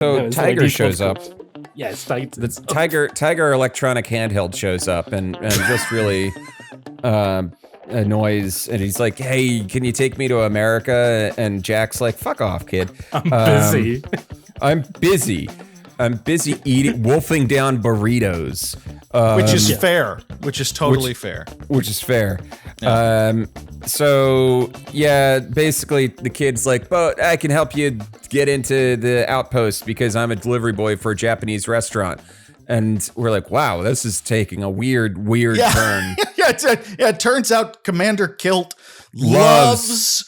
So Tiger shows up. Yes, the Tiger electronic handheld shows up and just really annoys, and he's like, "Hey, can you take me to America?" And Jack's like, "Fuck off, kid. I'm busy. I'm busy. I'm busy wolfing down burritos." Which is fair. Which is totally fair. Which is fair. Yeah. So yeah, basically the kid's like, "But I can help you get into the outpost because I'm a delivery boy for a Japanese restaurant." And we're like, "Wow, this is taking a weird turn." It turns out Commander Kilt loves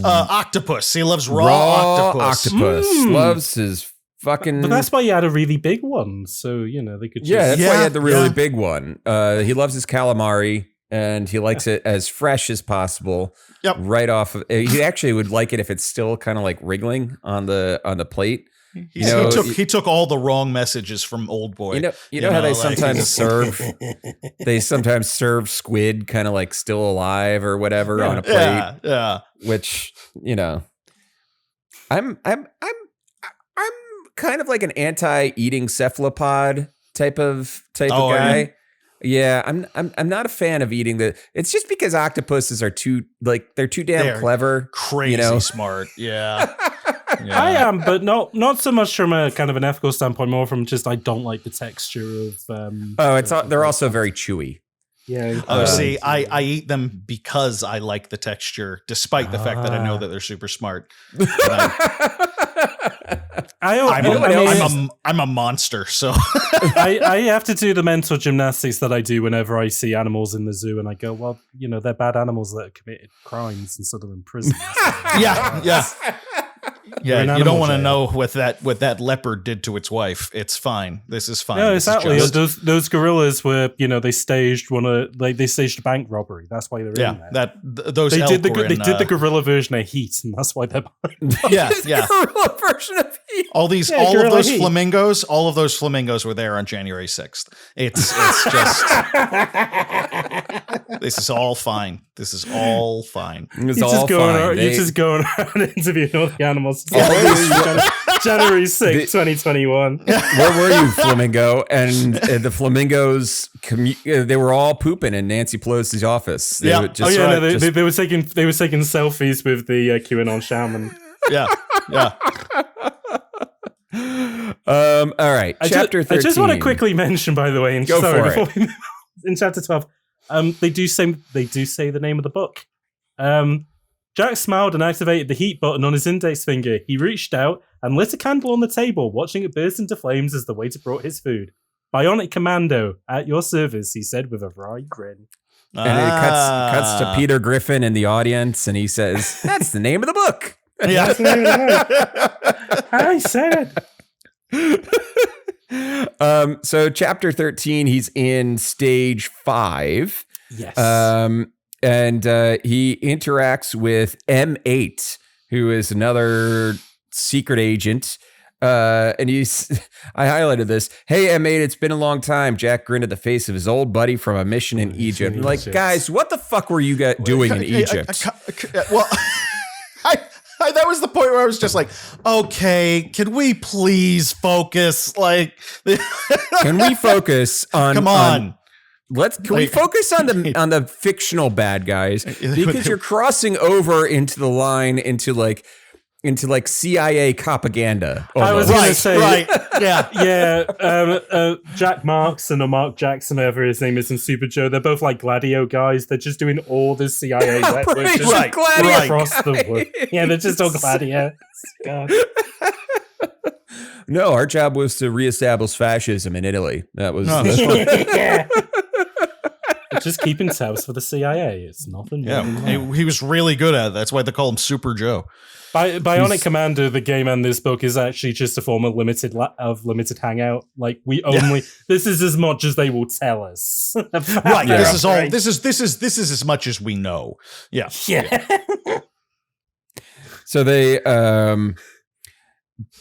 octopus. He loves raw octopus. Loves his fucking. But that's why he had a really big one, so they could. That's why he had the really big one. He loves his calamari, and he likes it as fresh as possible. Yep. Right off of. He actually would like it if it's still kind of like wriggling on the plate. He took all the wrong messages from Old Boy. You know how they sometimes serve. They sometimes serve squid kind of like still alive or whatever on a plate. Yeah. Which I'm kind of like an anti-eating cephalopod type of guy. Yeah, I'm not a fan of eating the. It's just because octopuses are they're too damn clever, crazy smart. Yeah. Yeah. I am, but not so much from a kind of an ethical standpoint, more from just I don't like the texture of. They're also very chewy. Yeah. See, I eat them because I like the texture, despite the fact that I know that they're super smart. I'm a monster, so I have to do the mental gymnastics that I do whenever I see animals in the zoo, and I go, well, they're bad animals that have committed crimes and sort of in prison. Yeah, you don't want to know what that leopard did to its wife. It's fine. This is fine. No, exactly. Those gorillas were, they staged they staged a bank robbery. That's why they're in there. They did the gorilla version of Heat, and that's why they're yeah. Gorilla version of Heat. All of those flamingos were there on January 6th. It's just this is all fine. This is all fine. You're just going around interviewing all the animals. January 6th, 2021. Where were you, flamingo? And the flamingos, they were all pooping in Nancy Pelosi's office. They were taking selfies with the QAnon shaman. Yeah. All right. Chapter 13. I just want to quickly mention, by the way, in chapter 12, they do say the name of the book. Jack smiled and activated the heat button on his index finger. He reached out and lit a candle on the table, watching it burst into flames as the waiter brought his food. Bionic Commando, at your service, he said with a wry grin. And it cuts to Peter Griffin in the audience, and he says, "That's the name of the book." Yeah. I said it. So chapter 13, he's in stage 5. Yes. And he interacts with M8, who is another secret agent. And I highlighted this. "Hey, M8, it's been a long time." Jack grinned at the face of his old buddy from a mission in Egypt. Like, guys, what the fuck were you doing in Egypt? Well, that was the point where I was just like, okay, can we please focus? Like, can we focus on? Come on. Can we focus on the fictional bad guys, because you're crossing over into the line into CIA propaganda. I was going to say, right, yeah. Jack Marks and Mark Jackson, whatever his name is, and Super Joe, they're both like Gladio guys. They're just doing all the CIA work across the world. Yeah, they're just all Gladio. God. No, our job was to reestablish fascism in Italy. That was just keeping tabs for the CIA. It's nothing. Yeah, he was really good at it. That's why they call him Super Joe. Bionic Commando, the game and this book, is actually just a form of limited hangout. Like this is as much as they will tell us. Right. Yeah. This is as much as we know. Yeah. Yeah. So they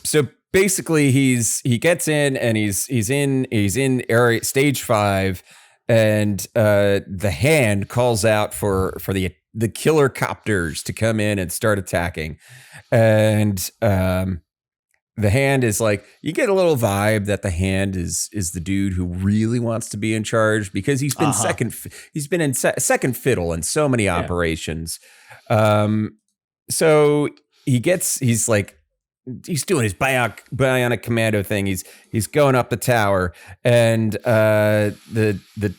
so basically he gets in and he's in area stage 5, and the hand calls out for the killer copters to come in and start attacking. And the Hand is like, you get a little vibe that the Hand is the dude who really wants to be in charge because he's been second fiddle in so many operations. So he's doing his bionic commando thing. He's going up the tower, and the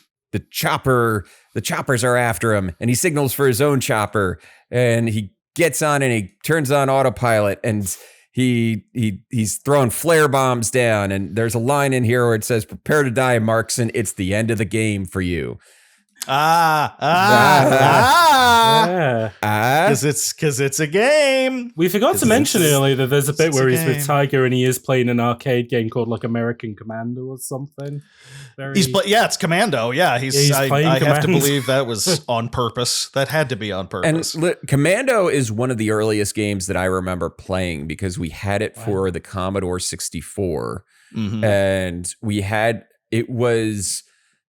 choppers are after him, and he signals for his own chopper, and he gets on and he turns on autopilot, and he's throwing flare bombs down, and there's a line in here where it says, "Prepare to die, Markson. It's the end of the game for you." Because it's a game. We forgot to mention earlier that there's a bit where he's with Tiger and he is playing an arcade game called like American Commando or something. It's Commando. Yeah, I Commando. have to believe that was on purpose. That had to be on purpose. And Commando is one of the earliest games that I remember playing because we had it for the Commodore 64, and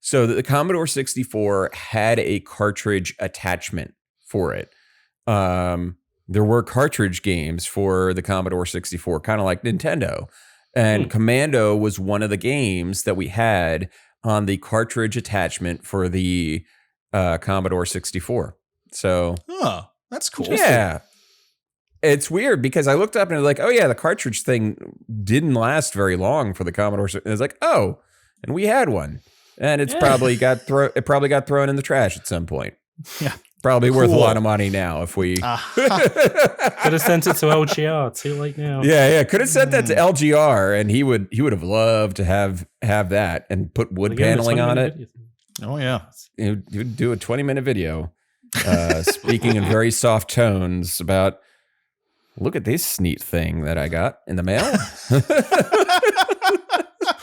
so the Commodore 64 had a cartridge attachment for it. There were cartridge games for the Commodore 64, kind of like Nintendo. And Commando was one of the games that we had on the cartridge attachment for the Commodore 64. So, that's cool. Yeah. It's weird because I looked up and it was like, oh yeah, the cartridge thing didn't last very long for the Commodore. And it was like, oh, and we had one. And it's probably got thrown in the trash at some point. Yeah. Probably worth a lot of money now if we could have sent it to LGR. Too late now. Yeah. Could have sent that to LGR, and he would have loved to have that and put wood paneling on it. Oh yeah, he would do a 20-minute video, speaking in very soft tones about, look at this neat thing that I got in the mail.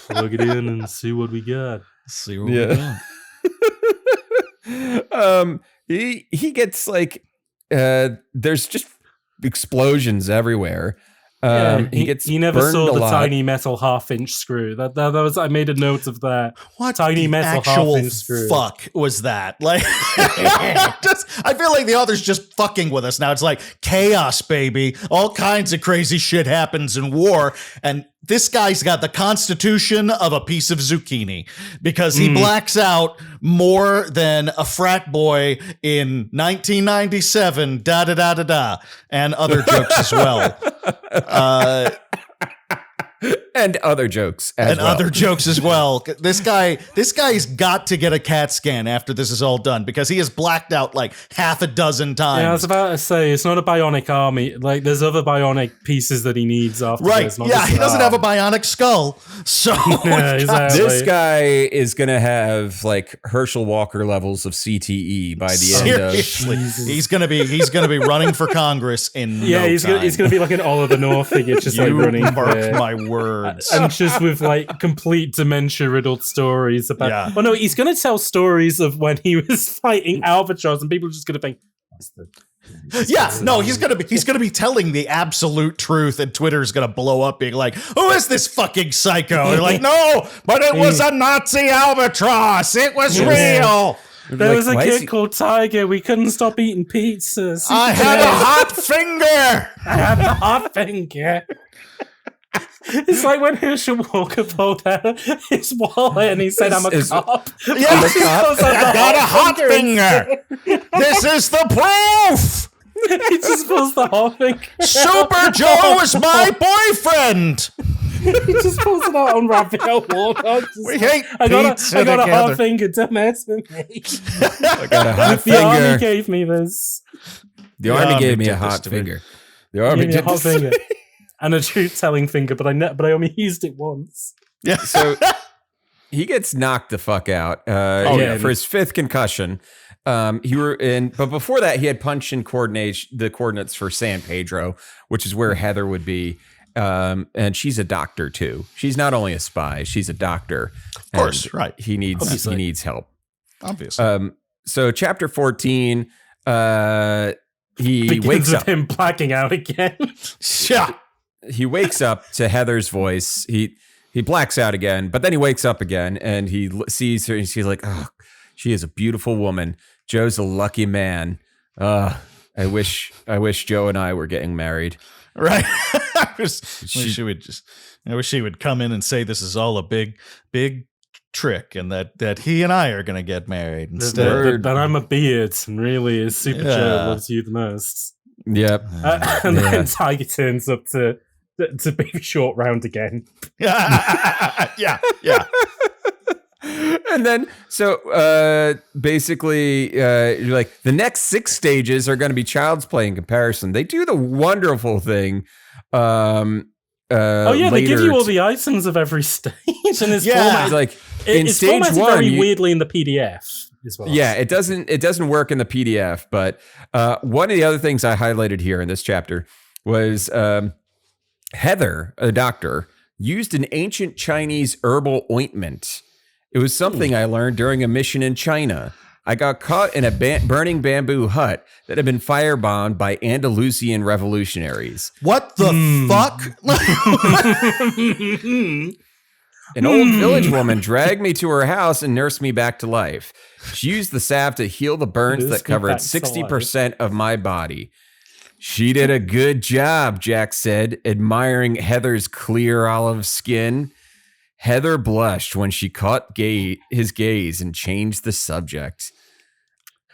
Plug it in and see what we got. See what we got. He gets like there's just explosions everywhere. He never saw the tiny metal half-inch screw. That was, I made a note of that. What tiny metal half-inch screw? Fuck was that? Like, I feel like the author's just fucking with us now. It's like chaos, baby. All kinds of crazy shit happens in war, and this guy's got the constitution of a piece of zucchini because he blacks out more than a frat boy in 1997, and other jokes as well. And other jokes as well. This guy's got to get a CAT scan after this is all done because he has blacked out like half a dozen times. Yeah, I was about to say, it's not a bionic army. Like, there's other bionic pieces that he needs after this. Yeah, he doesn't have a bionic skull. So exactly. This guy is going to have like Herschel Walker levels of CTE by the end of... He's going to be running for Congress in no time. He's going to be like an Oliver North figure, just like running. Mark my words. And just with like complete dementia-riddled stories about. Yeah. Well, no, he's going to tell stories of when he was fighting Albatross, and people are just going to think. He's gonna be telling the absolute truth, and Twitter's gonna blow up, being like, "Who is this fucking psycho?" They're like, "No, but it was a Nazi Albatross. It was real." There was a kid called Tiger. We couldn't stop eating pizzas. I had a hot finger. I had a hot finger. It's like when Herschel Walker pulled out his wallet and he said, "I'm a cop." Yeah, I got a hot finger. This is the proof. He just pulls the hot finger. Super Joe is my boyfriend. He just pulls it out on Raphael Warlock. We hate I got a hot finger. Don't mess with me. I got a hot finger. The army gave me this. The army gave me a hot finger. The army gave me a hot finger. And a truth-telling finger, but I only used it once. Yeah. So he gets knocked the fuck out for his fifth concussion. But before that, he had punched in the coordinates for San Pedro, which is where Heather would be. And she's a doctor too. She's not only a spy; she's a doctor. Of course, right? He needs help. Obviously. So chapter 14, he begins wakes up. Him blacking out again. Yeah. He wakes up to Heather's voice. He blacks out again, but then he wakes up again and he sees her and she's like, "Oh, she is a beautiful woman. Joe's a lucky man. I wish Joe and I were getting married." Right. I wish he would come in and say this is all a big trick and that he and I are going to get married instead. That I'm a beard and really is Super Joe loves you the most. Yep. And then Tiger turns up to Baby Short round again. Yeah. And then, so basically, you're like, the next 6 stages are going to be Child's Play in comparison. They do the wonderful thing. They give you all the items of every stage, and it's format. Like in it's stage 1, very weirdly in the PDF. It doesn't work in the PDF. But one of the other things I highlighted here in this chapter was Heather, a doctor, used an ancient Chinese herbal ointment. It was something I learned during a mission in China. I got caught in a burning bamboo hut that had been firebombed by Andalusian revolutionaries. What the fuck? An old village woman dragged me to her house and nursed me back to life. She used the salve to heal the burns that covered 60% of my body. She did a good job, Jack said, admiring Heather's clear olive skin. Heather blushed when she caught his gaze and changed the subject.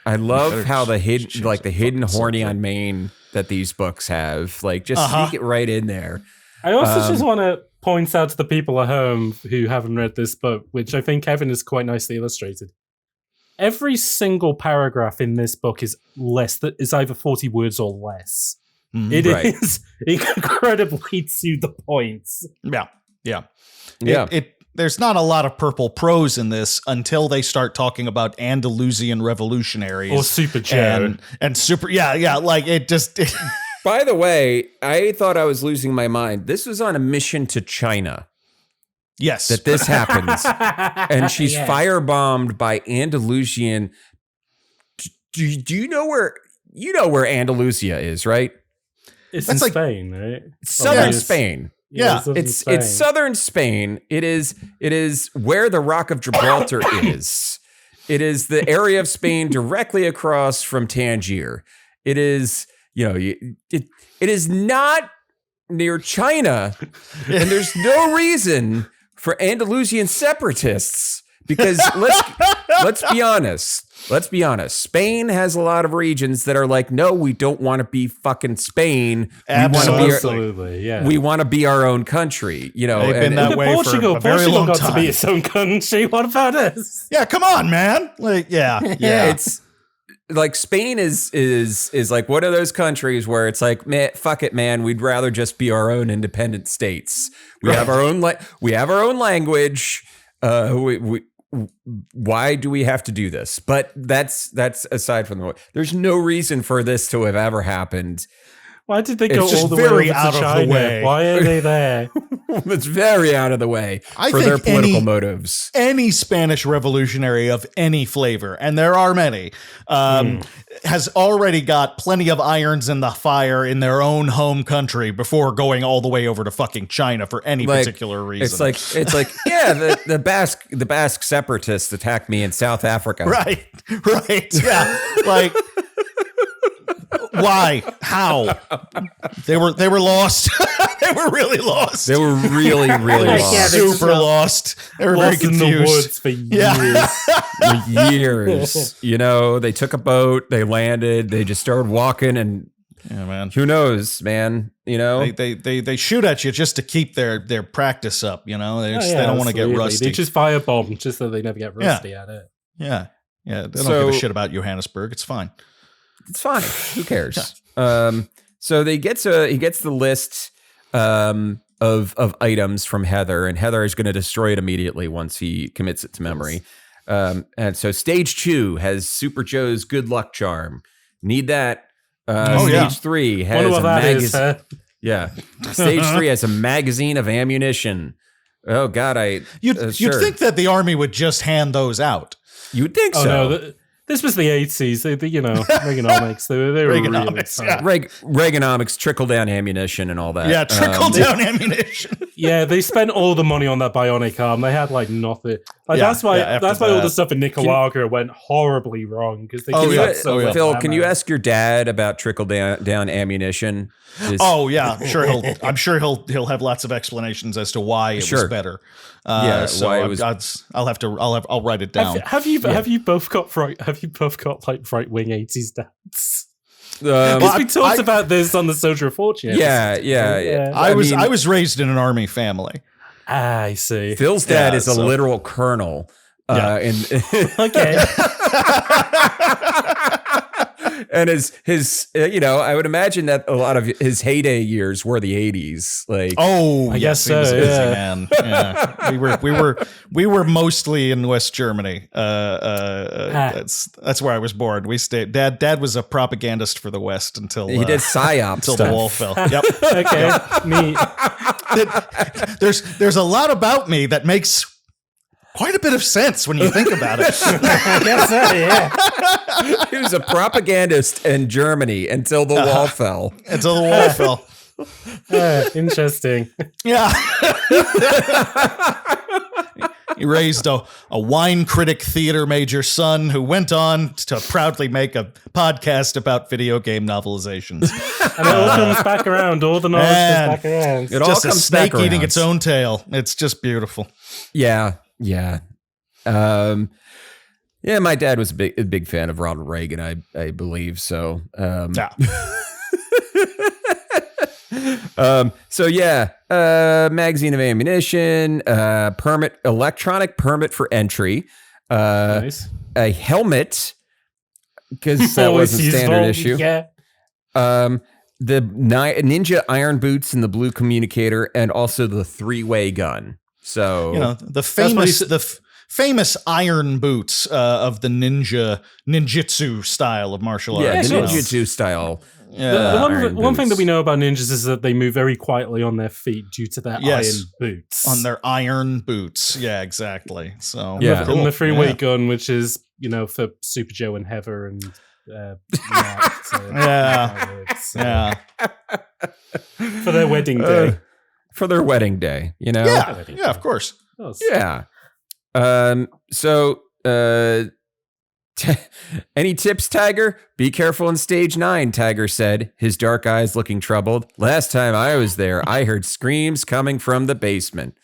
I love how the hidden horny on main that these books have, like just sneak it right in there. I also just want to point out to the people at home who haven't read this book, which I think Kevin has quite nicely illustrated. Every single paragraph in this book is either 40 words or less. It is incredibly to the point. Yeah. There's not a lot of purple prose in this until they start talking about Andalusian revolutionaries or Super Joe and super. Like it just. By the way, I thought I was losing my mind. This was on a mission to China. Yes, that this happens, and she's firebombed by Andalusian. Do you know where Andalusia is, right? It's in Spain, right? Southern Spain. Yeah, it's southern Spain. It is where the Rock of Gibraltar is. It is the area of Spain directly across from Tangier. It is, it is not near China, and there's no reason for Andalusian separatists because let's be honest. Let's be honest. Spain has a lot of regions that are like, no, we don't want to be fucking Spain. Absolutely. We want to be our own country. They've been that way Portugal, for a very long got time. to be its own country. What about us? Yeah, come on, man. Like, yeah. It's like Spain is like one of those countries where it's like, man, fuck it, man. We'd rather just be our own independent states. We have our own we have our own language. Why do we have to do this? But that's aside from the. There's no reason for this to have ever happened. Why did they go all the way over to China? Why are they there? It's very out of the way for their political motives. Any Spanish revolutionary of any flavor, and there are many, has already got plenty of irons in the fire in their own home country before going all the way over to fucking China for any particular reason. It's like the Basque separatists attacked me in South Africa. Right, yeah, like. Why? How? They were lost. They were really lost. They were really lost. Yeah, super lost. They were lost very confused. In the woods for years. For years. They took a boat, they landed, they just started walking, and man, who knows, man? They shoot at you just to keep their practice up. They don't want to get rusty. They just firebomb just so they never get rusty at it. Yeah. They don't give a shit about Johannesburg. It's fine. It's fine. Who cares? So he gets the list of items from Heather, and Heather is going to destroy it immediately once he commits it to memory. And so stage 2 has Super Joe's good luck charm. Need that. Stage 3 has a magazine. Yeah. Stage 3 has a magazine of ammunition. Oh God, you'd think that the army would just hand those out. You would think so. No, this was the 80s. Reaganomics. They were Reaganomics, really Reaganomics, trickle down ammunition and all that. Yeah, trickle down ammunition. Yeah, they spent all the money on that bionic arm. They had like nothing. Like that's why all the stuff in Nicaragua went horribly wrong because they Phil, can you ask your dad about trickle down ammunition? I'm sure he'll have lots of explanations as to why it was better. I'll write it down. Have you both got like right wing 80s dads? We talked about this on the Soldier of Fortune. Yeah. I was raised in an army family. I see. Phil's dad is a literal colonel. Okay. And his I would imagine that a lot of his heyday years were the 80s. Like, I guess so. Busy, man. Yeah. we were mostly in West Germany. That's where I was born. We stayed. Dad was a propagandist for the West until he did psyop until the wall fell. Yep. Okay. Neat. There's a lot about me that makes quite a bit of sense when you think about it. I guess so, yeah. He was a propagandist in Germany until the wall fell. Until the wall fell. Interesting. Yeah. He raised a wine critic theater major son who went on to proudly make a podcast about video game novelizations. And it all comes back around. All the knowledge comes back around. It all comes a snake eating its own tail. It's just beautiful. Yeah. My dad was a big fan of Ronald Reagan, I believe. So, magazine of ammunition, electronic permit for entry, Nice. a helmet, because that wasn't standard issue. Yeah. The ninja iron boots and the blue communicator, and also the 3-way gun. So the famous iron boots of the ninjutsu style of martial arts. Yeah, the ninjutsu style. The one thing that we know about ninjas is that they move very quietly on their feet due to their iron boots. On their iron boots. Yeah, exactly. So and the 3-way gun, which is for Super Joe and Heather and for their wedding day. For their wedding day, Yeah, of course. Yeah. Any tips, Tiger? Be careful in stage 9, Tiger said, his dark eyes looking troubled. Last time I was there, I heard screams coming from the basement.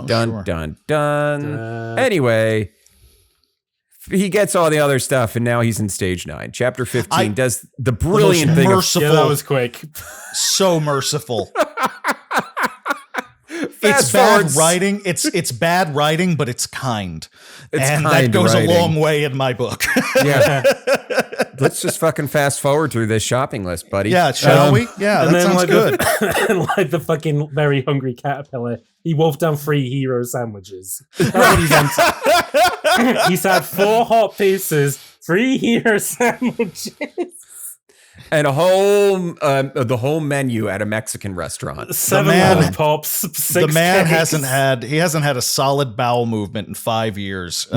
Dun, dun, dun. Anyway, he gets all the other stuff, and now he's in stage 9. Chapter 15 does the brilliant thing. That was quick. So merciful. It's bad writing. It's bad writing, but it's kind. That goes a long way in my book. Yeah. Let's just fucking fast forward through this shopping list, buddy. Yeah, shall we? Yeah, that sounds good. Like the fucking very hungry caterpillar, he wolfed down 3 hero sandwiches. That's what he's into. He's had 4 hot pizzas, 3 hero sandwiches. And the whole menu at a Mexican restaurant. 7 lollipops, 6 The man cakes. hasn't had a solid bowel movement in 5 years.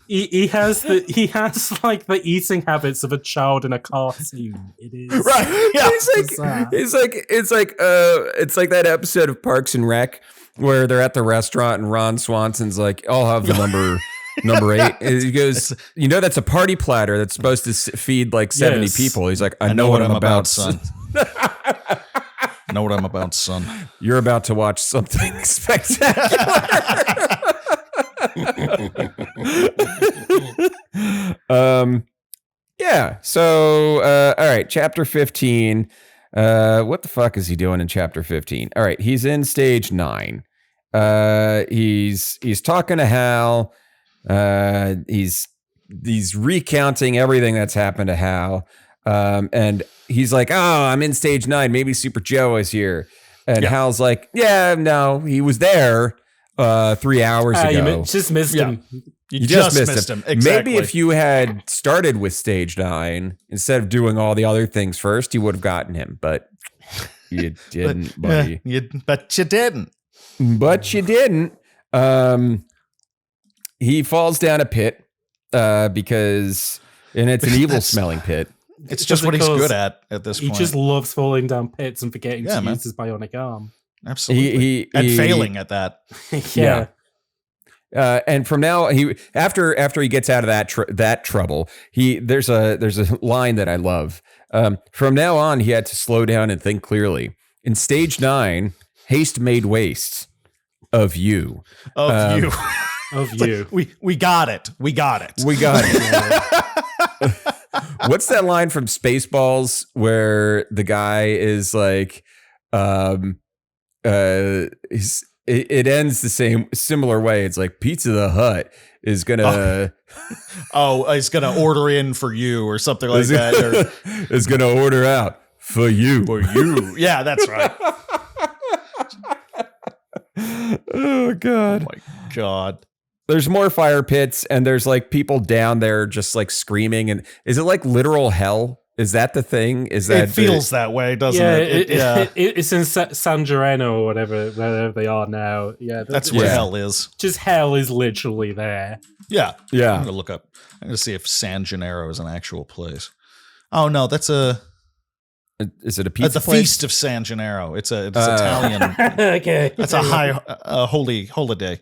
He has like the eating habits of a child in a cartoon. It is right. Yeah. It's like that episode of Parks and Rec where they're at the restaurant and Ron Swanson's like, I'll have the number 8. He goes, that's a party platter that's supposed to feed like 70 people. He's like, I know what I'm about, son. Know what I'm about, son. You're about to watch something spectacular. So all right, chapter 15. What the fuck is he doing in chapter 15? All right, he's in stage 9. He's talking to Hal. He's recounting everything that's happened to Hal. And he's like, oh, I'm in stage 9. Maybe Super Joe is here. And Hal's like, yeah, no, he was there 3 hours ago. You just missed him. You just missed him. Exactly. Maybe if you had started with stage 9 instead of doing all the other things first, you would have gotten him. But you didn't, buddy. But you didn't. He falls down a pit because, and it's an evil smelling pit. It's just what he's good at this point. He just loves falling down pits and forgetting to use his bionic arm. Absolutely. And failing at that. Yeah. And from now, after he gets out of that trouble, there's a line that I love. From now on, he had to slow down and think clearly. In stage 9, haste made waste of you. Of you. Of you. We got it. We got it. We got it. What's that line from Spaceballs where the guy is like, it ends the similar way. It's like Pizza the Hut is gonna he's gonna order in for you or something like that. Or, is gonna order out for you. For you. Yeah, that's right. Oh God. Oh my God. There's more fire pits and there's like people down there just like screaming. And is it like literal hell? Is that the thing? Is that it feels that way, doesn't it? It's in San Gerano or wherever they are now. Yeah, that's where hell is. Just hell is literally there. Yeah. Yeah. I'm gonna look up. I'm gonna see if San Gennaro is an actual place. Oh no, that's Is it a pizza the place? Feast of San Gennaro. It's Italian. Okay. That's a high holy holiday.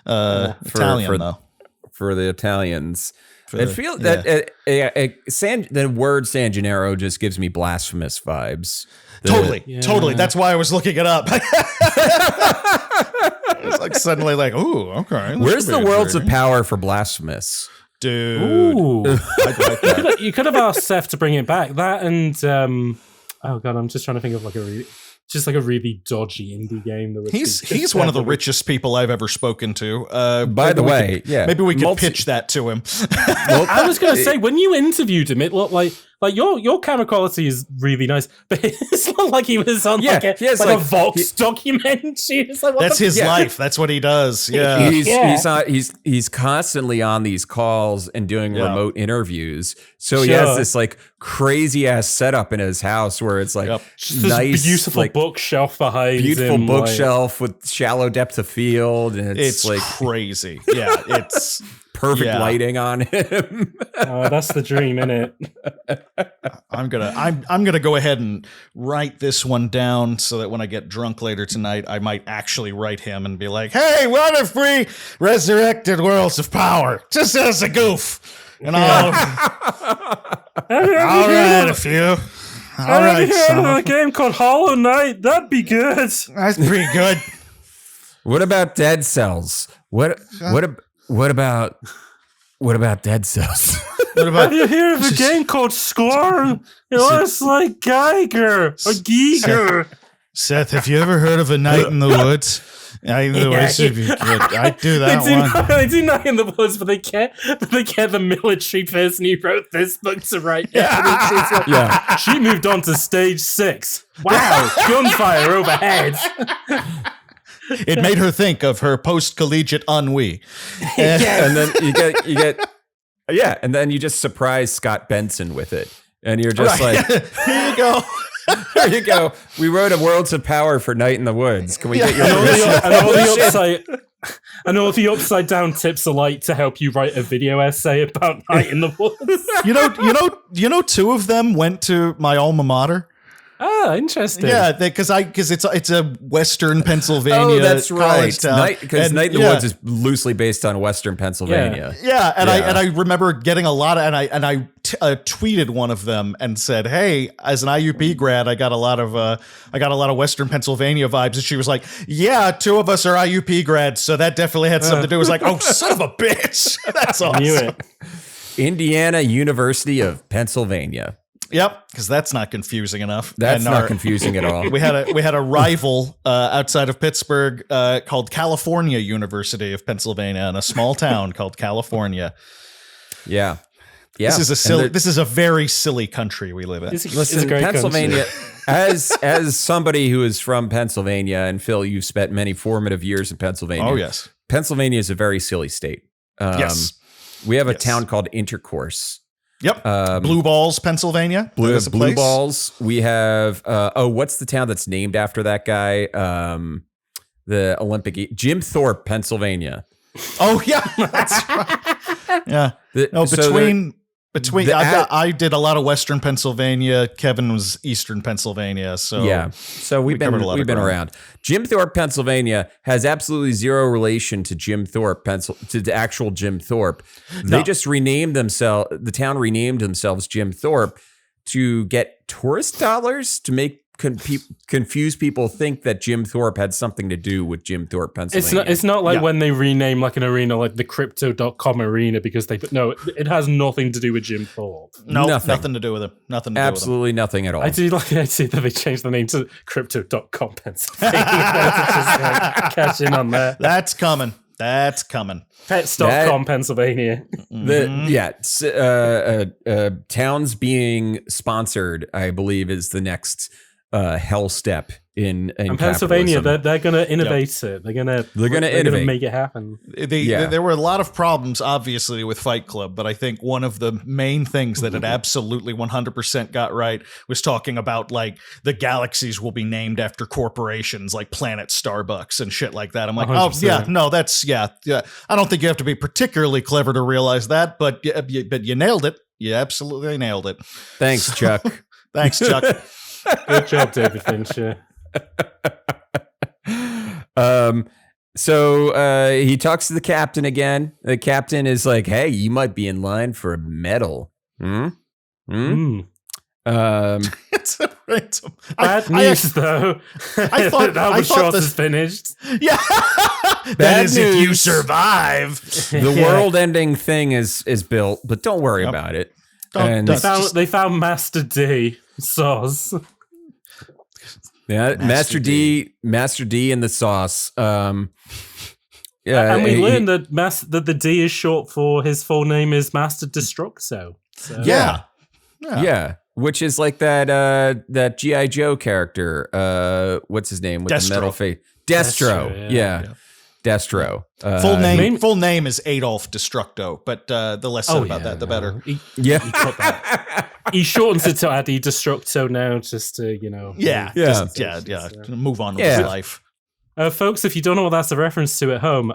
Italian though. For the Italians. I feel that the word San Gennaro just gives me blasphemous vibes. Totally. That's why I was looking it up. It's like suddenly like, ooh, okay. Where's the Worlds of Power for blasphemous? Dude. Ooh. I'd like that. You could have asked Seth to bring it back. That and oh God, I'm just trying to think of like a really dodgy indie game. That he's one of the richest people I've ever spoken to. By the way, maybe we could pitch that to him. Well, I was going to say, when you interviewed him, it looked like your camera quality is really nice, but it's not like he was on a Vox documentary. It's like, that's his life. That's what he does. Yeah, he's constantly on these calls and doing remote interviews. So he has this like crazy ass setup in his house where it's like nice, beautiful like, bookshelf behind beautiful him, bookshelf with shallow depth of field, and it's like crazy. Yeah, it's perfect lighting on him. Oh, that's the dream, isn't it? I'm gonna go ahead and write this one down so that when I get drunk later tonight, I might actually write him and be like, "Hey, what if we resurrected Worlds of Power just as a goof?" And I'll write a few. All right, a game called Hollow Knight. That'd be good. That's pretty good. What about Dead Cells? What about Dead Cells? Have you heard of a game called Scorn? It's like Geiger or Giger. Seth, have you ever heard of A Night in the Woods? I'd do that one. They do Night in the Woods, but they can't the military person who wrote this book to write it. She moved on to stage 6. Wow, gunfire overhead. It made her think of her post-collegiate ennui. And then you get and then you just surprise Scott Benson with it. And you're just like, here you go. There you go. We wrote a Worlds of Power for Night in the Woods. Can we get your I know the upside down tips are like to help you write a video essay about Night in the Woods. You know, 2 of them went to my alma mater. Ah, interesting. Yeah, because it's a Western Pennsylvania. Oh, that's right. Because Night in the Woods is loosely based on Western Pennsylvania. Yeah, I remember getting a lot of, and I tweeted one of them and said, "Hey, as an IUP grad, I got a lot of Western Pennsylvania vibes." And she was like, "Yeah, 2 of us are IUP grads, so that definitely had something to do." It was like, "Oh, son of a bitch!" That's awesome. Knew it. Indiana University of Pennsylvania. Yep, because that's not confusing enough. That's not confusing at all. We had a rival outside of Pittsburgh called California University of Pennsylvania in a small town called California. Yeah. This is a very silly country we live in. Listen, Pennsylvania, as somebody who is from Pennsylvania, and Phil, you've spent many formative years in Pennsylvania. Oh yes, Pennsylvania is a very silly state. Yes, we have a town called Intercourse. Yep. Blue Balls, Pennsylvania. Blue Balls. We have, what's the town that's named after that guy? The Olympic, Jim Thorpe, Pennsylvania. Oh, yeah. That's right. Yeah. I did a lot of Western Pennsylvania. Kevin was Eastern Pennsylvania. So yeah, so we've been around. Jim Thorpe, Pennsylvania, has absolutely zero relation to Jim Thorpe, to the actual Jim Thorpe. They just renamed themselves. The town renamed themselves Jim Thorpe to get tourist dollars to make confuse people, think that Jim Thorpe had something to do with Jim Thorpe, Pennsylvania. It's not like when they rename like an arena like the Crypto.com arena because it has nothing to do with Jim Thorpe. No, nothing to do with him. Absolutely nothing at all. I see that they changed the name to Crypto.com Pennsylvania. Just catch in on that. That's coming. Pets.com Pennsylvania. Towns being sponsored, I believe, is the next hell step in Pennsylvania. They're going to innovate it. They're going to make it happen. There were a lot of problems, obviously, with Fight Club, but I think one of the main things that it absolutely 100% got right was talking about like the galaxies will be named after corporations like Planet Starbucks and shit like that. I'm like, 100%. I don't think you have to be particularly clever to realize that, but you nailed it. You absolutely nailed it. Thanks, Chuck. Thanks, Chuck. Good job, David Fincher. So he talks to the captain again. The captain is like, "Hey, you might be in line for a medal." It's a random. Bad news, though. I thought Albert Shorts is finished. Yeah, that is if you survive. The world-ending thing is built, but don't worry about it. They found Master D. Sauce. Yeah, Master D and the sauce. And we learned that the D is short for his full name is Master Destructo. So. Yeah, which is like that G.I. Joe character. What's his name with Destro. the metal face? Destro. Yeah. Destro. Full name is Adolf Destructo, but the less said about that, the better. He shortens it to Addy Destructo now, just to move on with his life. Folks, if you don't know what that's a reference to at home,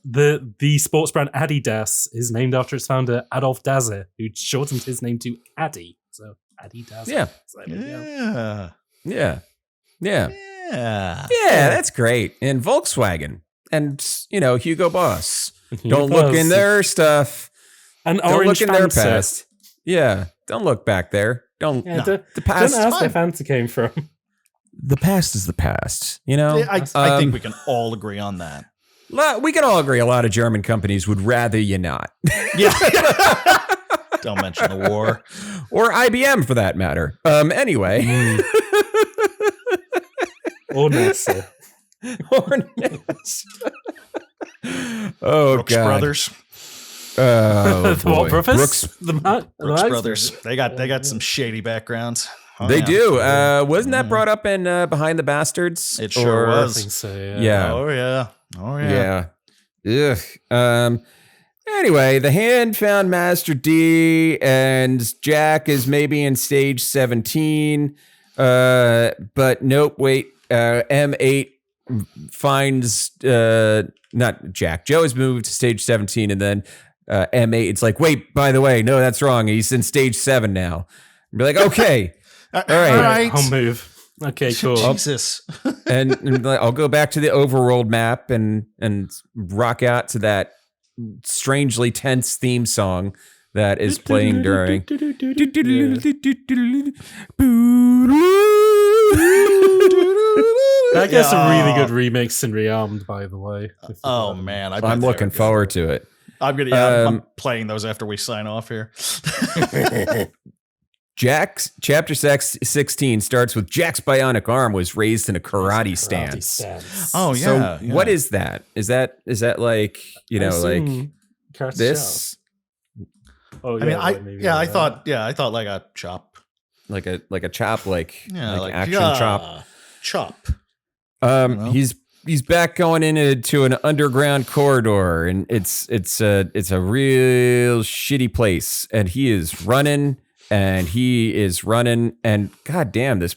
the sports brand Adidas is named after its founder Adolf Dassler, who shortened his name to Addy. So Addy Dassler. Yeah, that's great. And Volkswagen. And, Hugo Boss. Don't look in their stuff. And don't Orange look in their Fanta. past. Yeah, don't look back there. The past. Don't ask where Fanta came from. The past is the past, I think we can all agree on that. We can all agree a lot of German companies would rather you not. Yeah. Don't mention the war. Or IBM, for that matter. Anyway. Or NASA. Oh, Brooks God. Brothers. Oh, boy. Brooks Brothers. They got some shady backgrounds. They do. Wasn't that brought up in Behind the Bastards? It sure was. I think so, yeah. Oh yeah. Ugh. Anyway, the hand found Master D, and Jack is maybe in stage 17. But nope. Wait. M8 finds not Jack. Joe has moved to stage 17, and then M8. It's like, wait, by the way, no, that's wrong. He's in stage 7 now. Be like, okay, all right, I'll move. Okay, cool. Jesus. and I'll go back to the overworld map and rock out to that strangely tense theme song that is playing during. That gets a really good remix in Rearmed, by the way. Oh man, I'm looking forward to it. I'm playing those after we sign off here. Jack's chapter 16 starts with Jack's bionic arm was raised in a karate stance. Oh yeah. So what is that? Is that like like this? Oh yeah. I thought like a chop. Like a chop, like action chop. Chop. He's back going into an underground corridor, and it's a real shitty place, and he is running, and goddamn, this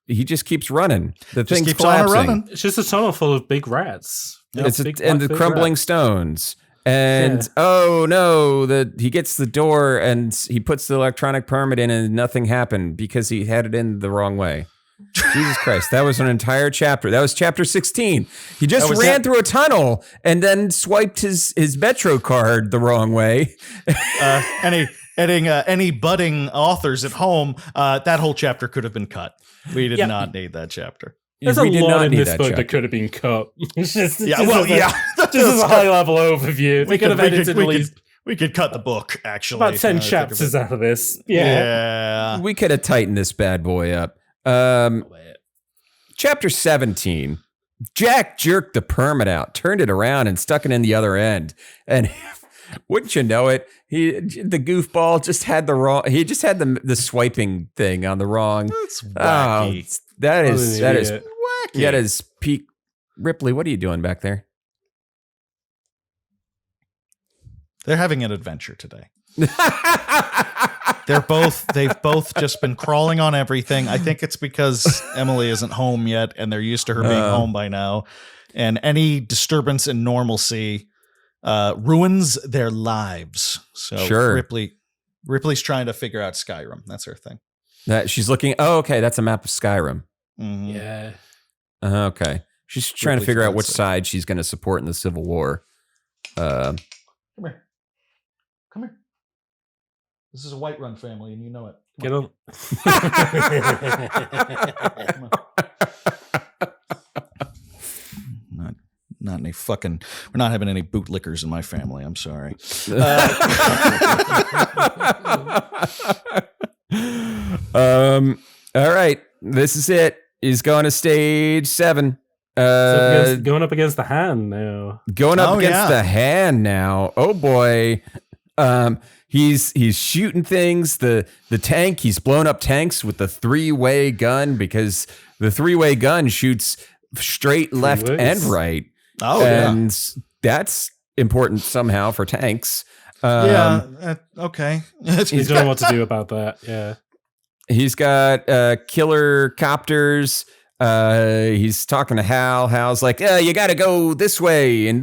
he just keeps running. The Just thing's keeps on collapsing. running. It's just a tunnel full of big rats. And the crumbling stones. And oh no, he gets the door and he puts the electronic permit in and nothing happened because he had it in the wrong way. Jesus Christ, that was an entire chapter. That was chapter 16. He just ran through a tunnel and then swiped his Metro card the wrong way. Any budding authors at home, that whole chapter could have been cut. We did not need that chapter. There's a lot in this book that could have been cut. just as a high level overview. We could have edited at least. We could cut the book, actually. About 10 chapters out of this. Yeah. We could have tightened this bad boy up. Chapter 17. Jack jerked the permit out, turned it around, and stuck it in the other end. And wouldn't you know it, the goofball just had the swiping thing on the wrong. That's wacky. That is wacky. That is peak. Ripley, what are you doing back there? They're having an adventure today. They've both just been crawling on everything. I think it's because Emily isn't home yet and they're used to her being home by now. And any disturbance in normalcy ruins their lives. So sure. Ripley's trying to figure out Skyrim. That's her thing. She's looking. Oh, okay. That's a map of Skyrim. Mm-hmm. Yeah. Okay. She's trying to figure out which side she's going to support in the Civil War. Come here. This is a Whiterun family, and you know it. Get on. Not any fucking. We're not having any bootlickers in my family. I'm sorry. All right. This is it. He's going to stage 7. Going up against the hand now. Going up against the hand now. Oh boy. He's shooting things. The tank. He's blown up tanks with the 3-way gun because the 3-way gun shoots straight left and right. Oh, and that's important somehow for tanks. Okay. He's don't know what to do about that. Yeah. He's got killer copters. He's talking to Hal. Hal's like, you got to go this way and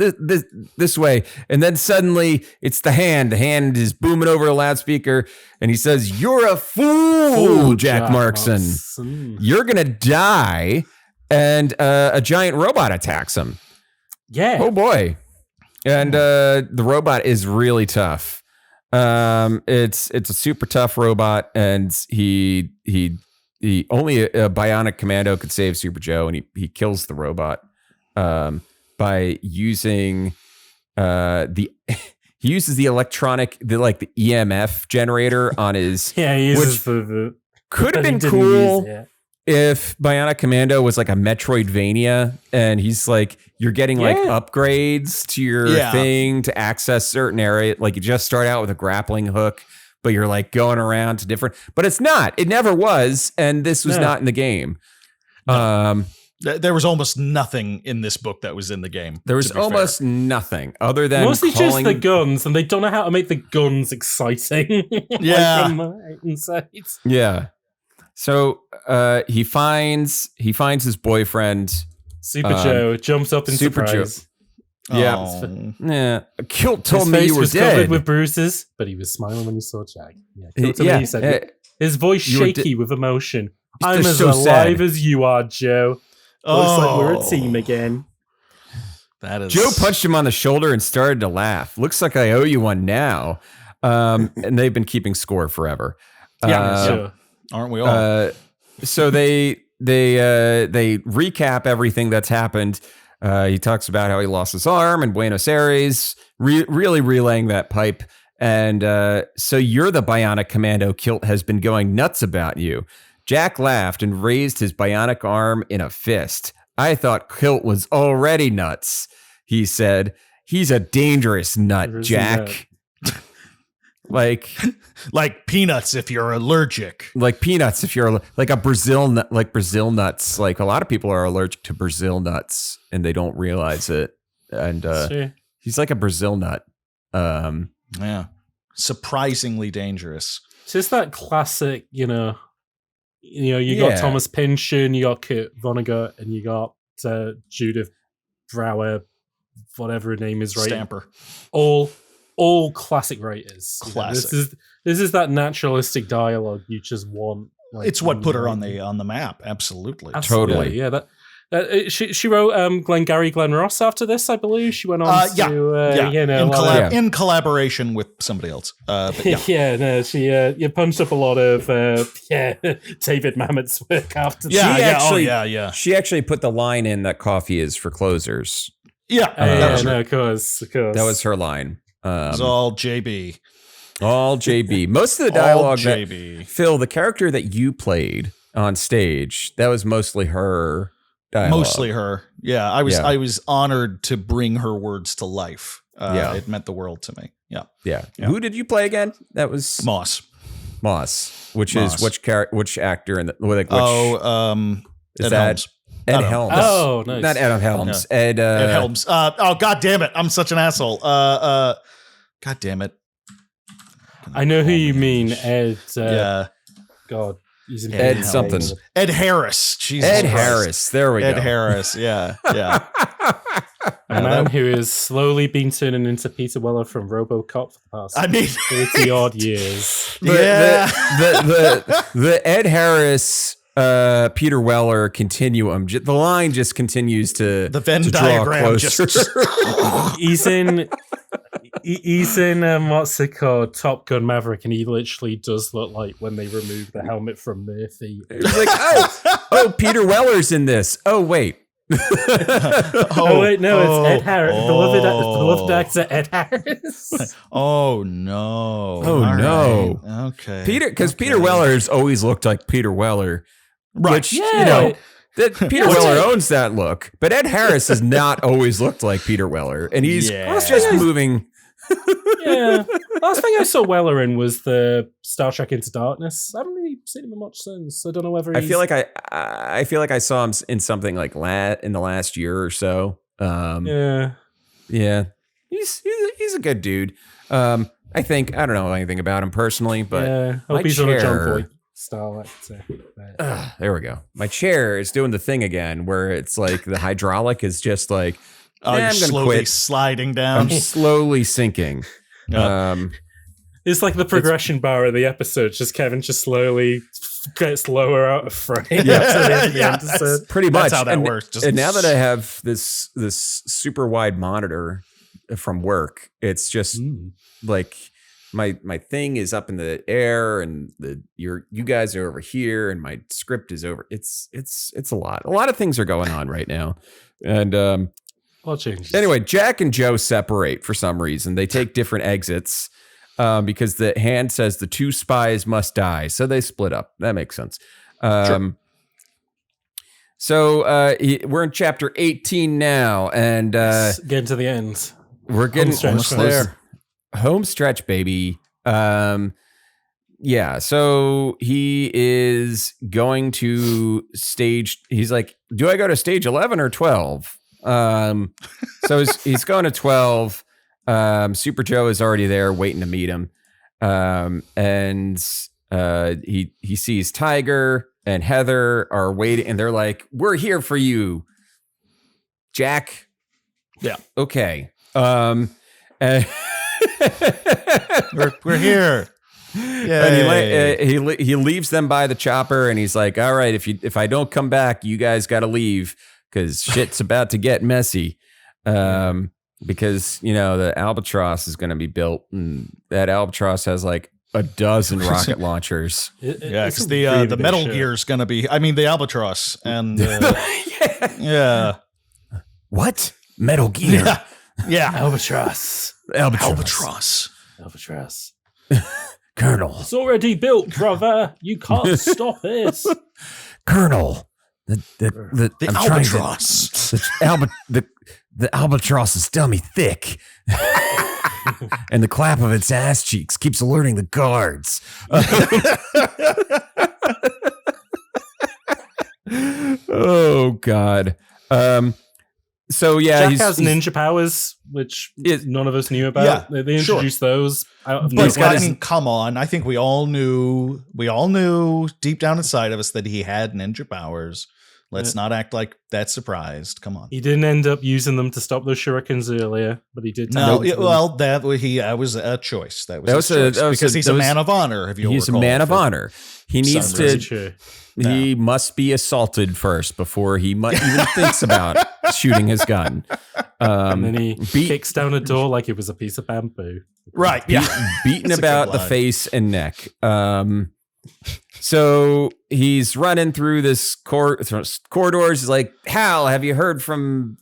this way. And then suddenly it's the hand. The hand is booming over a loudspeaker. And he says, "You're a fool, Jack Markson. You're going to die." And a giant robot attacks him. Yeah. Oh, boy. And the robot is really tough. It's a super tough robot. And he only a Bionic Commando could save Super Joe, and he kills the robot by using he uses the electronic the EMF generator on his he uses the could have been cool if Bionic Commando was like a Metroidvania, and he's like you're getting like upgrades to your thing to access certain area. Like you just start out with a grappling hook, but you're like going around to different, but it's not, it never was. And this was not in the game. No. There was almost nothing in this book that was in the game. There was almost nothing other than mostly just the guns, and they don't know how to make the guns exciting. Yeah. So he finds his boyfriend. Super Joe jumps up in Super surprise. Joe. Yeah. Kilt told me you were dead. His face was covered with bruises, but he was smiling when he saw Jack. Yeah, Kilt told me he said, his voice shaky with emotion. I'm as alive as you are, Joe. Looks like we're a team again. That is. Joe punched him on the shoulder and started to laugh. Looks like I owe you one now. And they've been keeping score forever. Sure. Aren't we all? So they recap everything that's happened. He talks about how he lost his arm in Buenos Aires, really relaying that pipe. And so you're the Bionic Commando. Kilt has been going nuts about you. Jack laughed and raised his bionic arm in a fist. I thought Kilt was already nuts, he said. He's a dangerous nut, Jack. Like peanuts if you're allergic. Like peanuts if you're like a Brazil nut, like Brazil nuts. Like a lot of people are allergic to Brazil nuts and they don't realize it. And he's like a Brazil nut. Yeah. Surprisingly dangerous. It's just that classic, you got Thomas Pynchon, you got Kurt Vonnegut, and you got Judith Brower whatever her name is, right? Stamper. All classic writers. Classic. This is that naturalistic dialogue you just want. Like, It's what put her on the map. Absolutely. Totally. Yeah, she wrote Glenn Ross after this, I believe. She went on in collaboration with somebody else. But yeah. You punched up a lot of David Mamet's work after that. She actually put the line in that coffee is for closers. Of course. That was her line. It was all JB. All JB. Most of the dialogue JB. Phil, the character that you played on stage, that was mostly her dialogue. Mostly her. Yeah. I was honored to bring her words to life. It meant the world to me. Yeah. Who did you play again? That was Moss. Which is which actor in the is Ed that Helms. Ed Helms. Oh, nice. Not Adam Helms. Yeah. Ed Helms. God damn it. I'm such an asshole. God damn it. I know who you mean, Ed. God, he's in Ed something. Ed Harris. Jesus Ed Christ. Harris. There we go. Ed Harris. Yeah. A man who is slowly being turned into Peter Weller from RoboCop for the past 30 odd years. The Ed Harris Peter Weller continuum. The line just continues to the Venn to diagram. He's in what's it called, Top Gun Maverick, and he literally does look like when they remove the helmet from Murphy. It's like, oh, Peter Weller's in this. Oh wait. Wait, no, it's Ed Harris, beloved actor Ed Harris. Oh no! No! Right. Okay, Peter Weller's always looked like Peter Weller, right? Which, that Peter Weller owns that look, but Ed Harris has not always looked like Peter Weller, and he's just moving. Last thing I saw Weller in was the Star Trek Into Darkness. I haven't really seen him in much since. I don't know whether he's... I feel like I saw him in something like in the last year or so. Yeah, he's a good dude. I don't know anything about him personally, but hope he's on a John Boy style actor. There we go. My chair is doing the thing again, where it's like the hydraulic is just like, I'm slowly gonna quit. Sliding down. I'm slowly sinking. It's like the progression bar of the episode. Just Kevin just slowly gets lower out of frame. That's pretty much that's how that works. And now that I have this super wide monitor from work, it's just like my thing is up in the air, and you guys are over here, and my script is over. It's a lot. A lot of things are going on right now, and all changes. Anyway, Jack and Joe separate for some reason. They take different exits because the hand says the two spies must die. So they split up. That makes sense. Sure. So we're in chapter 18 now, and getting to the end. We're getting almost there. Home stretch, baby. So he is going to stage. He's like, do I go to stage 11 or 12? So he's going to 12. Super Joe is already there waiting to meet him. And he sees Tiger and Heather are waiting, and they're like, we're here for you, Jack. Yeah. Okay. We're here. And he leaves them by the chopper, and he's like, all right, if I don't come back, you guys got to leave, because shit's about to get messy. Because, the Albatross is going to be built, and that Albatross has like a dozen rocket launchers. Because the Metal Gear is going to be, the Albatross. And What? Metal Gear? Yeah. Albatross. Colonel. It's already built, brother. You can't stop it. Colonel. The Albatross. The Albatross is dummy thick. And the clap of its ass cheeks keeps alerting the guards. Oh, God. Jack has ninja powers, which none of us knew about. Yeah, they introduced those. Come on. I think we all knew deep down inside of us that he had ninja powers. Let's not act like that's surprised. Come on. He didn't end up using them to stop those shurikens earlier, but he did. No, that was a choice. That was a choice because he's a man of honor. If you he's a man of honor. He needs to. He must be assaulted first before he even thinks about shooting his gun. And then he kicks down a door like it was a piece of bamboo. Right. Beaten about the face and neck. So he's running through this corridors. He's like, Hal, have you heard from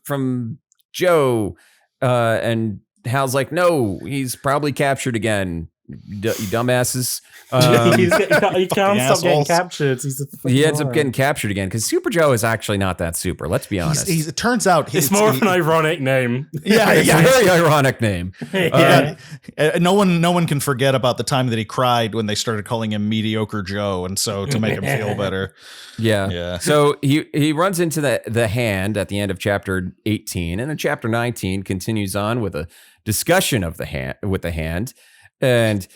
Joe? And Hal's like, no, he's probably captured again. You dumbasses. He can't stop getting captured. He ends up getting captured again because Super Joe is actually not that super. Let's be honest. It turns out it's more of an ironic name. Yeah, it's a very ironic name. No one can forget about the time that he cried when they started calling him Mediocre Joe, and so to make him feel better. Yeah. So he runs into the hand at the end of chapter 18, and then chapter 19 continues on with a discussion of the hand. And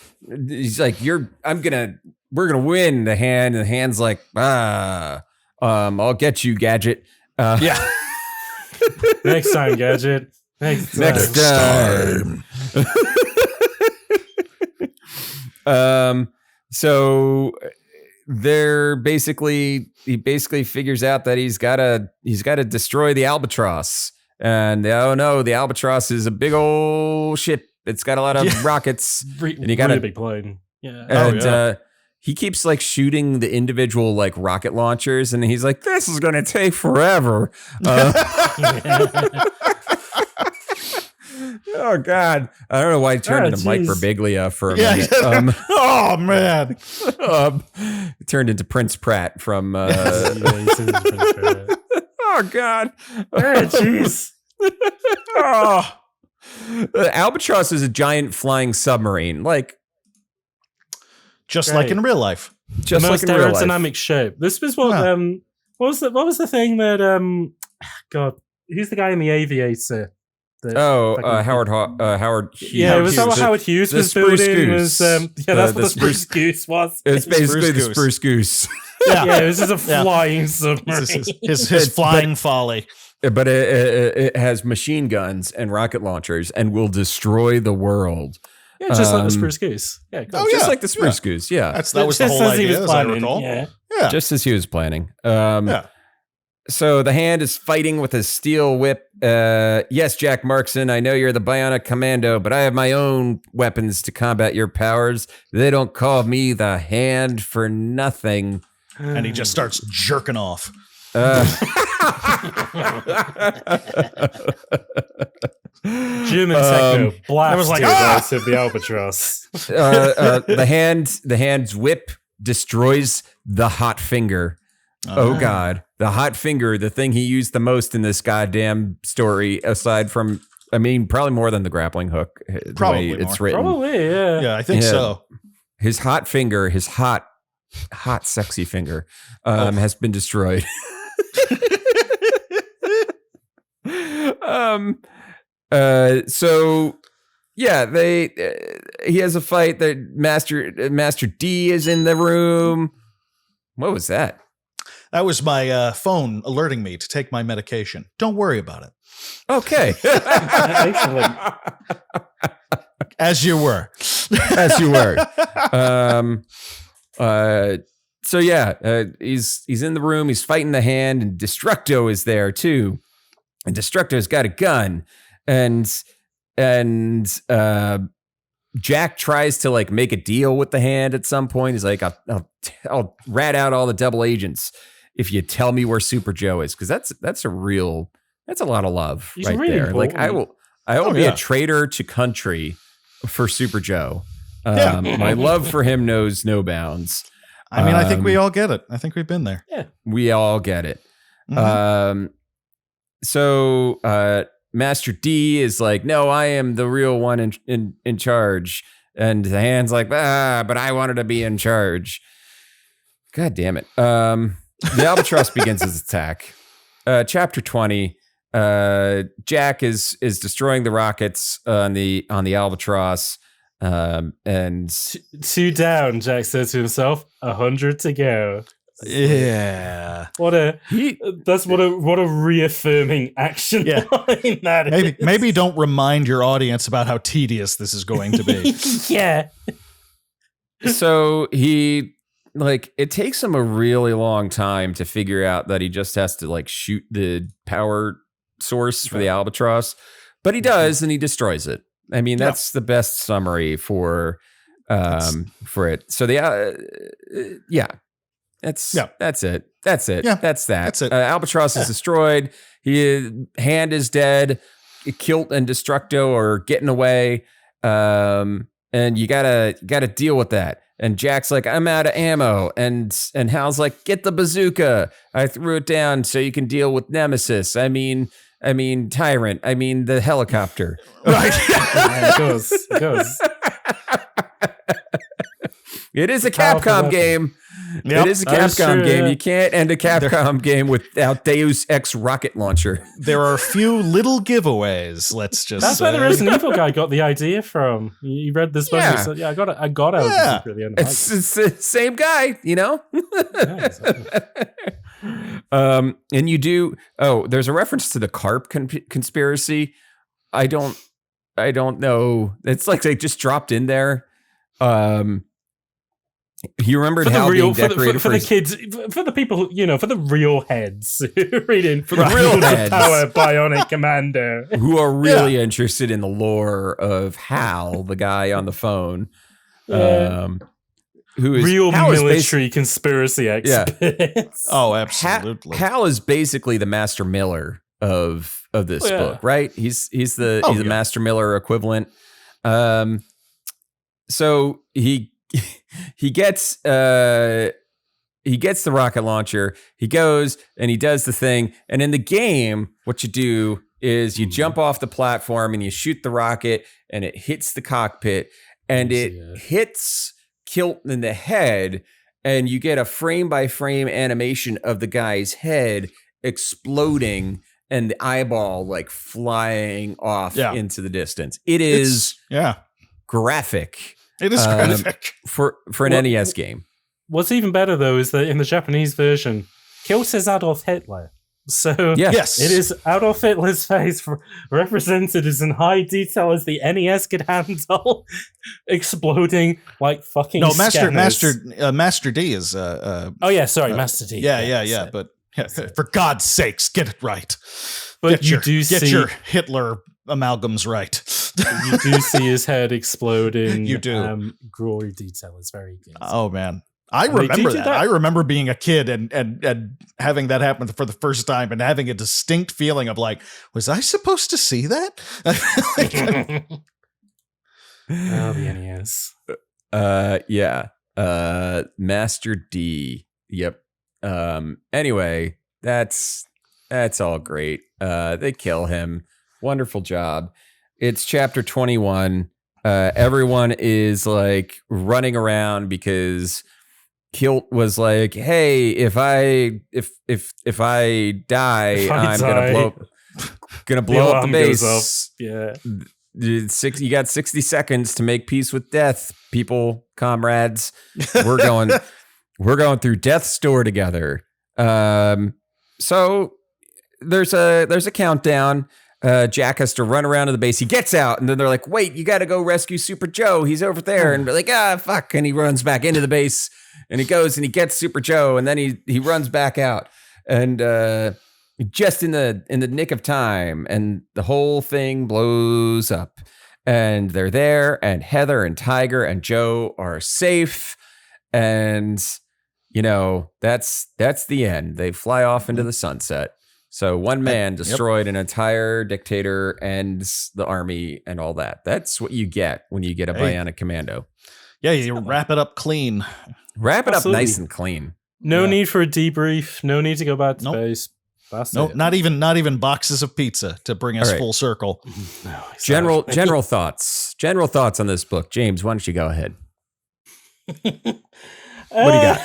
he's like, we're gonna win the hand. And the hand's like, I'll get you, Gadget. Yeah. Next time, Gadget. Next time. So he basically figures out that he's gotta destroy the albatross. And the albatross is a big old ship. It's got a lot of rockets. And you got a big plane. Yeah. And he keeps like shooting the individual like rocket launchers, and he's like, "This is gonna take forever." Oh God! I don't know why he turned into Mike Birbiglia for a minute. Oh man! He turned into Prince Pratt from. Oh God! Jeez! Oh. The albatross is a giant flying submarine, like just like in real life. Just the most like in aerodynamic shape. This was what what was the thing that God, who's the guy in the Aviator? Howard Hughes. Yeah, was that what Howard Hughes was building? That's what the Spruce Goose was. It's basically the Spruce Goose. Yeah, it was just a flying submarine. His flying folly. But it has machine guns and rocket launchers and will destroy the world. Yeah, just like the Spruce Goose. Yeah, cool. Just like the Spruce Goose. Yeah, that was the whole idea, as I recall. Yeah, just as he was planning. So the hand is fighting with his steel whip. Yes, Jack Markson, I know you're the Bionic Commando, but I have my own weapons to combat your powers. They don't call me the Hand for nothing. And he just starts jerking off. Jim and Techno blast like of the albatross. The hand's whip destroys the hot finger. Oh God, the hot finger, the thing he used the most in this goddamn story, aside from, I mean, probably more than the grappling hook. Probably the way it's written. Probably, yeah. Yeah, I think so. His hot finger, his hot, sexy finger, has been destroyed. So yeah, he has a fight. That Master D is in the room. What was that? That was my phone alerting me to take my medication. Don't worry about it. Okay. As you were. As you were. So yeah, he's in the room. He's fighting the hand, and Destructo is there too. And Destructo's got a gun, and Jack tries to like make a deal with the hand at some point. He's like, I'll rat out all the double agents if you tell me where Super Joe is, because that's a lot of love. He's right really there. Important. Like I will be a traitor to country for Super Joe. My love for him knows no bounds. I mean, I think we all get it. I think we've been there. Yeah, we all get it. Mm-hmm. So Master D is like, no, I am the real one in charge. And the hand's like, but I wanted to be in charge. God damn it. The albatross begins its attack. Chapter 20. Jack is destroying the rockets on the albatross. And 2 down, Jack says to himself, 100 to go. Yeah. What a reaffirming action line that is. Maybe don't remind your audience about how tedious this is going to be. Yeah. So it takes him a really long time to figure out that he just has to shoot the power source for the Albatross, but he does, and he destroys it. I mean, that's the best summary for it. So that's it. Yeah, That's that. that's it. Albatross is destroyed. His hand is dead. Kilt and Destructo are getting away. And you gotta deal with that. And Jack's like, I'm out of ammo. And Hal's like, get the bazooka. I threw it down so you can deal with Nemesis. I mean Tyrant. I mean the helicopter. Right. It goes. It is a Capcom game. Yep, it is a Capcom game. You can't end a Capcom game without Deus Ex rocket launcher. There are a few little giveaways. Let's just. That's where the Resident Evil guy got the idea from. He read this book. And he said, I got it. Yeah. It's the same guy, Yeah, exactly. And you do. Oh, there's a reference to the carp conspiracy. I don't know. It's like they just dropped in there. You remembered how being decorated for the kids, for the people who, for the real heads reading for the real heads, Power Bionic Commando, who are really interested in the lore of Hal, the guy on the phone, who is real military conspiracy experts. Yeah. Oh, absolutely. Hal is basically the Master Miller of this book, right? He's the Master Miller equivalent. So he gets the rocket launcher. He goes and he does the thing. And in the game, what you do is you jump off the platform and you shoot the rocket, and it hits the cockpit, and it hits Kilt in the head, and you get a frame by frame animation of the guy's head exploding and the eyeball flying off into the distance. It is graphic. It is graphic for an NES game. What's even better though is that in the Japanese version, Kilt is Adolf Hitler. So yes, it is Adolf Hitler's face represented as in high detail as the NES could handle, exploding like fucking. No, Master D is. Master D. Yeah. But for God's sakes, get it right. But get your Hitler amalgams right. You do see his head exploding. You do. Gory detail is very good. Oh man, I remember that. I remember being a kid and having that happen for the first time and having a distinct feeling of was I supposed to see that? The NES. Master D. Yep. Anyway, that's all great. They kill him. Wonderful job. It's chapter 21. Everyone is running around because Kilt was like, "Hey, if I die, I'm gonna blow up the base." Yeah. You got 60 seconds to make peace with death, people, comrades. We're going through death's door together. So there's a countdown. Jack has to run around to the base. He gets out, and then they're like, wait, you got to go rescue Super Joe. He's over there. And they're like, fuck. And he runs back into the base, and he goes and he gets Super Joe, and then he runs back out. And just in the nick of time, and the whole thing blows up. And they're there, and Heather and Tiger and Joe are safe. And, that's the end. They fly off into the sunset. So one man destroyed an entire dictator and the army and all that. That's what you get when you get a Bionic Commando. Yeah, you wrap it up clean. Wrap it up nice and clean. No need for a debrief. No need to go back to base. Not even boxes of pizza to bring us full circle. No, general thoughts. General thoughts on this book. James, why don't you go ahead? What do you got?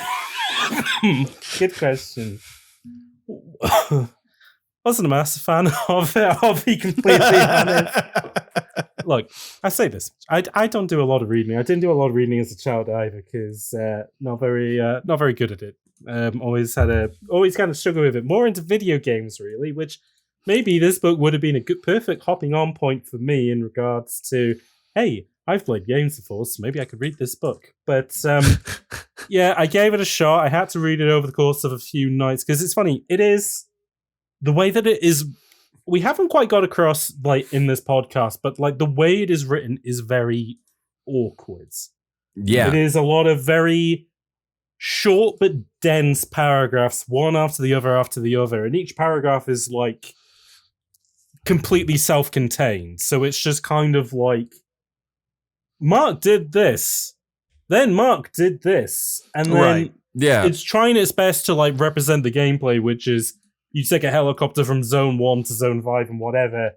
Good question. Wasn't a massive fan of it. I'll be completely honest. look, I say this. I don't do a lot of reading. I didn't do a lot of reading as a child either, because not very good at it. Always kind of struggled with it. More into video games, really, which maybe this book would have been a good, perfect hopping on point for me in regards to, hey, I've played games before, so maybe I could read this book. But yeah, I gave it a shot. I had to read it over the course of a few nights, because it's funny. It is the way that it is. We haven't quite got across like in this podcast, but like the way it is written is very awkward. Yeah, it is a lot of very short but dense paragraphs, one after the other, and each paragraph is like completely self-contained. So it's just kind of like, Mark did this, then Mark did this, and then it's trying its best to like represent the gameplay, which is you take a helicopter from zone 1 to zone 5 and whatever,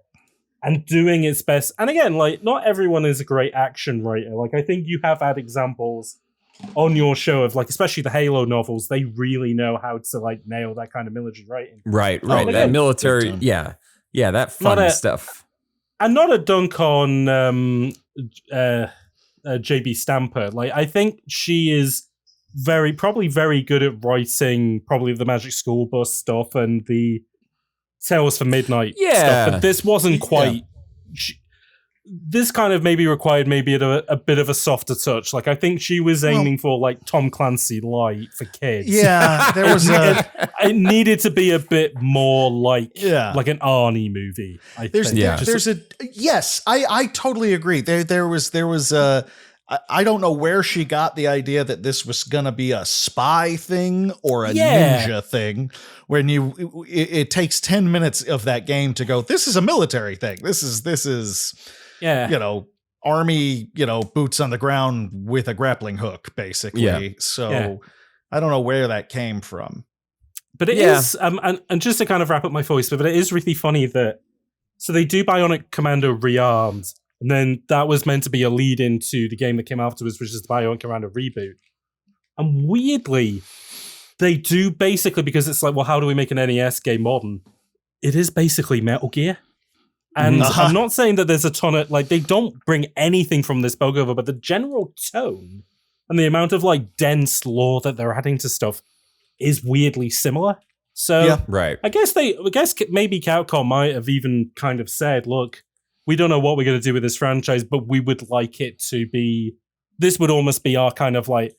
and doing its best. And again, like, not everyone is a great action writer. Like, I think you have had examples on your show of, like, especially the Halo novels, they really know how to, like, nail that kind of military writing. Right. That military, that fun stuff. And not a dunk on JB Stamper. Like, I think she is probably very good at writing probably the Magic School Bus stuff and the Tales for Midnight stuff, but this wasn't quite. This kind of maybe required a bit of a softer touch. Like, I think she was aiming for like Tom Clancy light for kids. Yeah, there was it needed to be a bit more like an Arnie movie. I totally agree. There was I don't know where she got the idea that this was gonna be a spy thing or a ninja thing. When it takes 10 minutes of that game to go, this is a military thing. This is army, boots on the ground with a grappling hook, basically. Yeah. So I don't know where that came from. But it is, and just to kind of wrap up my voice, but it is really funny that, so they do Bionic Commando Rearmed, and then that was meant to be a lead into the game that came afterwards, which is the Bionic Commando reboot. And weirdly, they do basically, because it's like, well, how do we make an NES game modern? It is basically Metal Gear. And I'm not saying that there's a ton of, like, they don't bring anything from this book over, but the general tone and the amount of, like, dense lore that they're adding to stuff is weirdly similar. So I guess maybe Capcom might have even kind of said, look, we don't know what we're going to do with this franchise, but we would like it to be, this would almost be our kind of like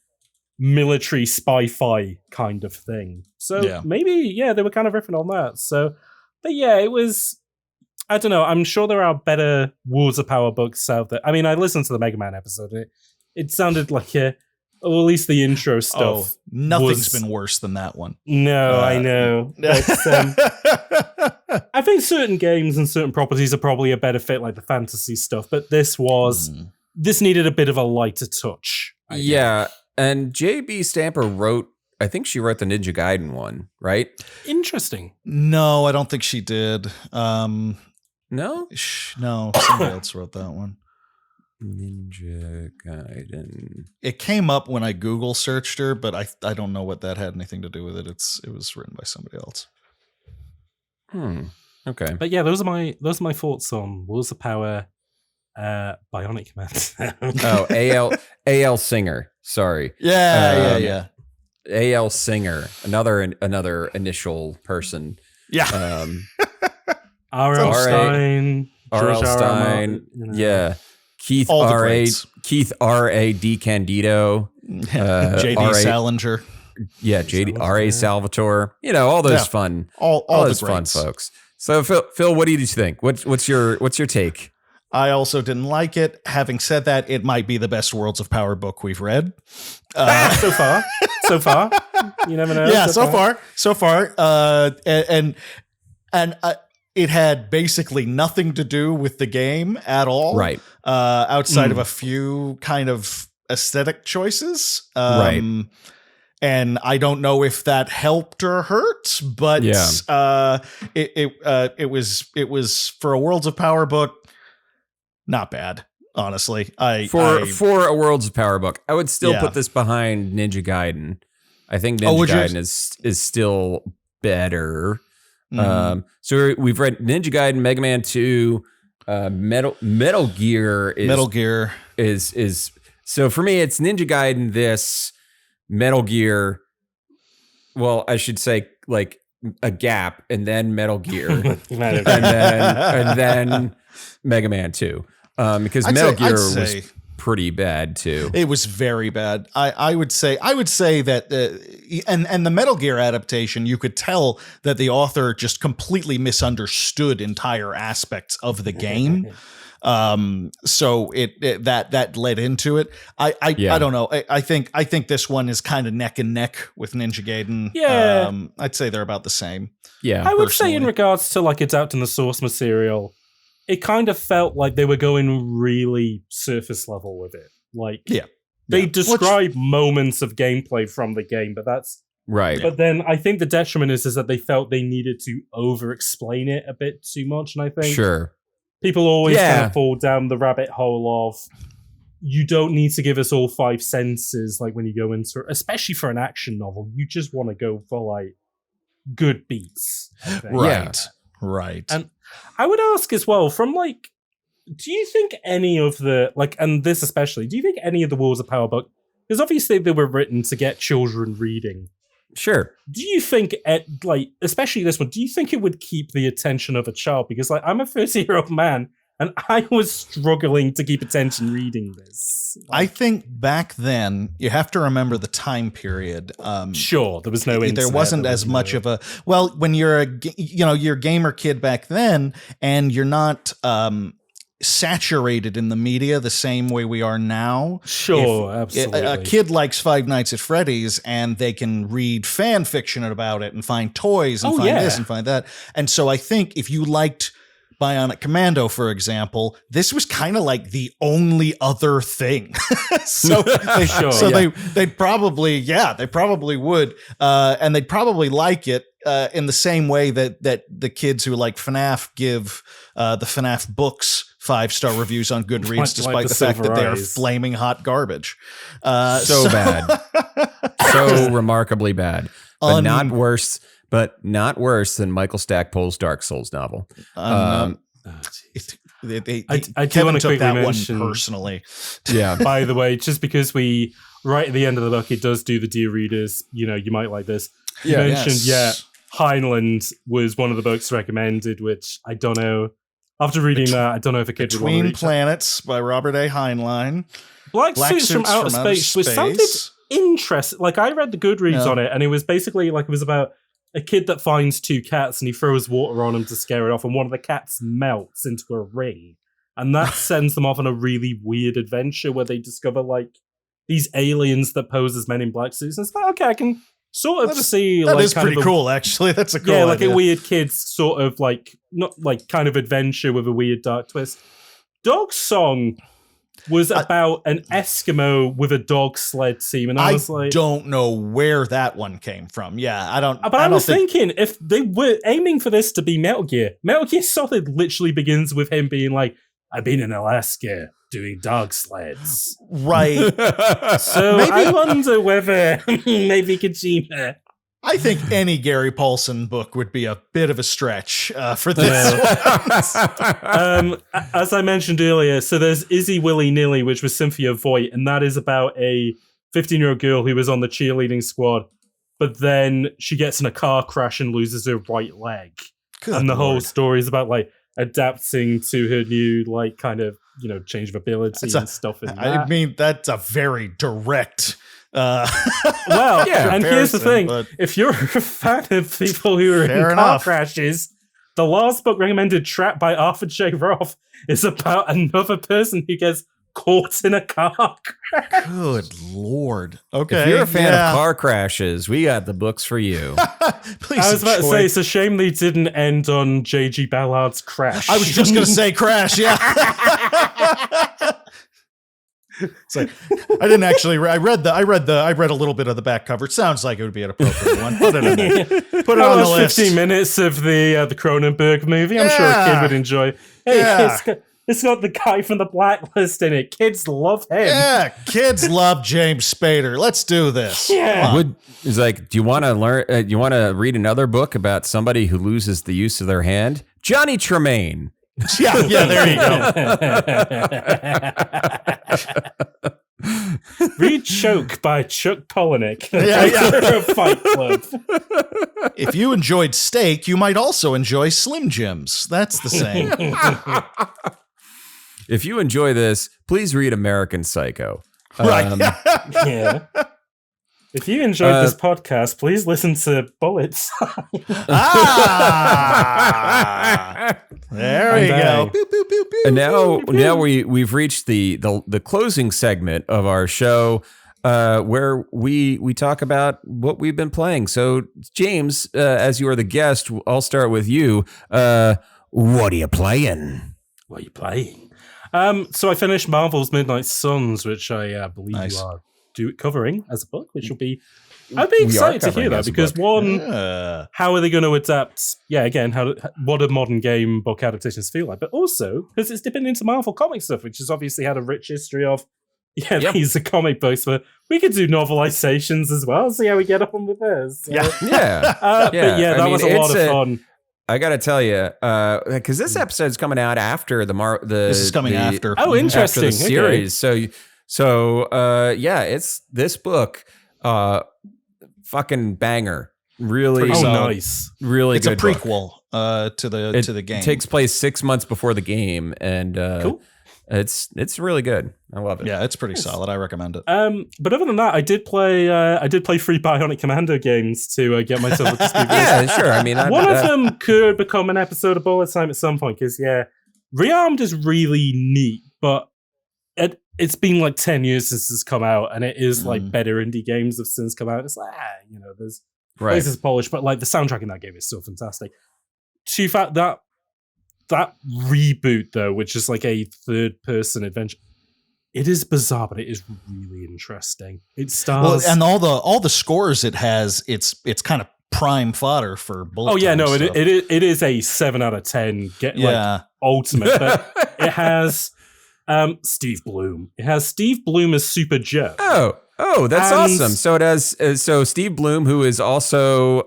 military spy-fi kind of thing. So maybe, they were kind of riffing on that. So, but it was, I don't know, I'm sure there are better Worlds of Power books out there. I mean, I listened to the Mega Man episode. It sounded like, or at least the intro stuff. Nothing's been worse than that one. No, I know. But, I think certain games and certain properties are probably a better fit, like the fantasy stuff, but this needed a bit of a lighter touch. And JB Stamper I think she wrote the Ninja Gaiden one, right? Interesting. No, I don't think she did. No? No, somebody else wrote that one. Ninja Gaiden. It came up when I Google searched her, but I don't know what that had anything to do with it. It was written by somebody else. Okay. But yeah, those are my thoughts on Worlds of Power, Bionic Commando. AL Singer. Sorry. Yeah. AL Singer. Another initial person. Yeah. R.L. Stein. R.L. Stein. Yeah. Keith R.A. D. Candido. J.D. Salinger. Yeah, JD R.A. Salvatore. All those fun. All those the fun folks. So Phil, what do you think? What's your take? I also didn't like it. Having said that, it might be the best Worlds of Power book we've read. So far. You never know. Yeah, so far. And it had basically nothing to do with the game at all. Right. Outside of a few kind of aesthetic choices. Right. And I don't know if that helped or hurt, but it was for a Worlds of Power book, not bad. Honestly, for a Worlds of Power book, I would still put this behind Ninja Gaiden. I think Ninja Gaiden is still better. So we've read Ninja Gaiden, Mega Man 2, Metal Gear is so for me it's Ninja Gaiden, this Metal Gear. Well, I should say like a gap, and then Metal Gear, and then Mega Man 2, because Metal Gear was pretty bad too. It was very bad. I would say that and the Metal Gear adaptation, you could tell that the author just completely misunderstood entire aspects of the game. So that led into it. I don't know. I think this one is kind of neck and neck with Ninja Gaiden. Yeah. I'd say they're about the same. Yeah. I would say in regards to like adapting the source material, it kind of felt like they were going really surface level with it. Like, they describe moments of gameplay from the game, but that's right. But then I think the detriment is that they felt they needed to over explain it a bit too much. And I think people always kind of fall down the rabbit hole of, you don't need to give us all 5 senses, like when you go into, especially for an action novel, you just want to go for like good beats. Right. And I would ask as well, from like, do you think any of the, like, and this especially, do you think any of the Wars of Power book, because obviously they were written to get children reading. Sure. Do you think, like, especially this one, do you think it would keep the attention of a child? Because, like, I'm a 30-year-old man, and I was struggling to keep attention reading this. I think back then, you have to remember the time period. Sure, there was no internet. There wasn't as much of a, well, when you're you're a gamer kid back then, and you're not saturated in the media the same way we are now. Sure, absolutely. A kid likes Five Nights at Freddy's, and they can read fan fiction about it and find toys and find this and find that. And so I think if you liked Bionic Commando, for example, this was kind of like the only other thing. They'd probably would, and they'd probably like it in the same way that the kids who like FNAF give the FNAF books 5-star reviews on Goodreads, despite the fact that they are flaming hot garbage. So bad, so remarkably bad, but not worse. But not worse than Michael Stackpole's Dark Souls novel. I do Kevin want to took quickly that mention, one personally. Yeah. By the way, just because right at the end of the book, it does do the Dear Readers, you might like this. You mentioned, Heinlein was one of the books recommended, which I don't know. After reading that, I don't know if a kid would want to read. Between Planets by Robert A. Heinlein. Black Suits from Outer Space was something interesting. Like, I read the Goodreads on it, and it was basically like, it was about a kid that finds 2 cats and he throws water on them to scare it off, and one of the cats melts into a ring. And that sends them off on a really weird adventure where they discover like these aliens that pose as men in black suits. And it's like, okay, I can sort of see that like is pretty cool, actually. That's a cool idea. Like a weird kid's sort of like, not like kind of adventure with a weird dark twist. Dog Song was about an Eskimo with a dog sled team, and I was like, don't know where that one came from. Yeah, I don't. But I was thinking, if they were aiming for this to be Metal Gear Solid literally begins with him being like, "I've been in Alaska doing dog sleds." Right. So I wonder whether maybe Kojima. I think any Gary Paulson book would be a bit of a stretch for this one. As I mentioned earlier, so there's Izzy Willy Nilly, which was Cynthia Voight, and that is about a 15-year-old girl who was on the cheerleading squad, but then she gets in a car crash and loses her right leg. And the whole story is about like adapting to her new like kind of, change of ability and stuff. I mean, that's a very direct... well, and here's the thing: if you're a fan of people who are in car crashes, the last book recommended, Trapped by Arthur J. Roth, is about another person who gets caught in a car crash. Good Lord! Okay, if you're a fan of car crashes, we got the books for you. Please, I was about to say it's a shame they didn't end on J.G. Ballard's Crash. I was just going to say Crash. Yeah. It's like, I didn't actually. I read a little bit of the back cover. It sounds like it would be an appropriate one. Put it in there. Put it on the list. 15 minutes of the Cronenberg movie. I'm sure a kid would enjoy. Hey, it's got the guy from The Blacklist in it. Kids love him. Yeah, kids love James Spader. Let's do this. Yeah. It's like, do you want to learn? You want to read another book about somebody who loses the use of their hand? Johnny Tremaine. Yeah, there you go. Read Choke by Chuck Palahniuk. Yeah. Fight Club. If you enjoyed steak, you might also enjoy Slim Jims. That's the same. If you enjoy this, please read American Psycho. Right. Yeah. If you enjoyed this podcast, please listen to Bullets. There you go. Pew, pew, pew, pew, And now pew, pew. we've reached the closing segment of our show, where we talk about what we've been playing. So, James, as you are the guest, I'll start with you. What are you playing? What are you playing? So I finished Marvel's Midnight Suns, which I believe Nice. you are covering as a book, which will be. I'd be excited to hear that because how are they going to adapt? Yeah, again, what do modern game book adaptations feel like? But also because it's dipping into Marvel comic stuff, which has obviously had a rich history of. Yeah, these are comic books, but we could do novelizations as well. See how we get on with this. So, Yeah. but yeah, that was a lot of fun. I got to tell you, because this episode's coming out after this is coming after. Oh, interesting. After the series. Okay. So it's this book, fucking banger. Really, nice. Really, it's good a prequel to the game. It takes place 6 months before the game, and cool. It's really good. I love it. Yeah, it's pretty solid. I recommend it. But other than that, I did play 3 Bionic Commando games to get myself up to speed. Yeah, sure. I mean, one of them could become an episode of Bullet Time at some point because Rearmed is really neat, but it's been like 10 years since it's come out, and it is like better indie games have since come out. It's like there's places polished, but like the soundtrack in that game is so fantastic. To fact that reboot though, which is like a third-person adventure, it is bizarre, but it is really interesting. It stars and all the scores it has. It's kind of prime fodder for Bullet. Oh yeah, Time no, stuff. it is a 7 out of 10. Like ultimate, but it has Steve Bloom. It has Steve Bloom as Super Joe. Oh, that's awesome. So it has Steve Bloom, who is also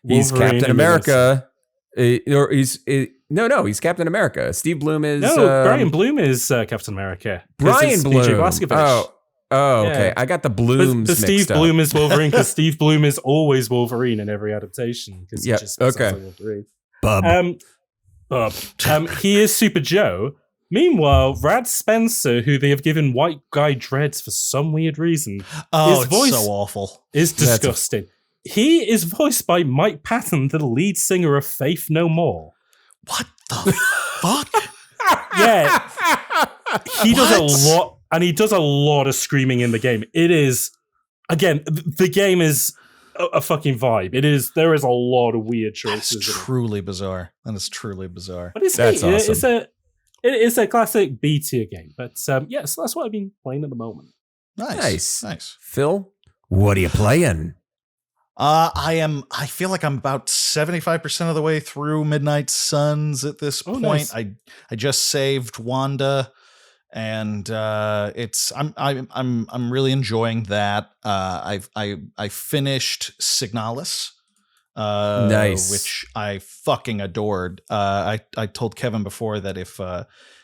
he's Wolverine Captain America. He's Captain America. Steve Bloom is Brian Bloom is Captain America. Brian Bloom. PJ Blazkowicz. Oh, okay. Yeah. I got the Blooms but Steve mixed up. Bloom is Wolverine because Steve Bloom is always Wolverine in every adaptation. Yeah. Okay. Like Bub. He is Super Joe. Meanwhile, Rad Spencer, who they have given white guy dreads for some weird reason, his voice so awful. Is disgusting. He is voiced by Mike Patton, the lead singer of Faith No More. What the fuck? Yeah. He does a lot, and he does a lot of screaming in the game. It is, again, the game is a fucking vibe. There is a lot of weird choices. That's truly bizarre. That is truly bizarre. But it's awesome. It's a classic B tier game. But so that's what I've been playing at the moment. Nice. Phil, what are you playing? I feel like I'm about 75% of the way through Midnight Suns at this point. Nice. I just saved Wanda, and I'm really enjoying that. I finished Signalis, nice, which I fucking adored. I told Kevin before that if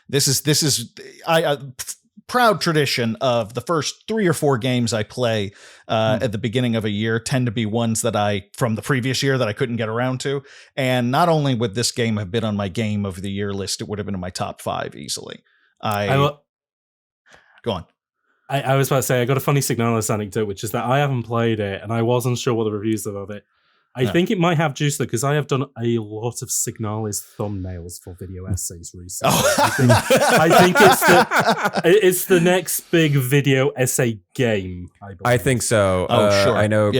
this is proud tradition of the first 3 or 4 games I play at the beginning of a year tend to be ones that from the previous year that I couldn't get around to. And not only would this game have been on my game of the year list, it would have been in my top 5 easily. Go on. I was about to say, I got a funny Signalis anecdote, which is that I haven't played it and I wasn't sure what the reviews are of it. I think it might have juice though, because I have done a lot of Signalis thumbnails for video essays recently. I think it's the next big video essay game. I think so. Sure. I know.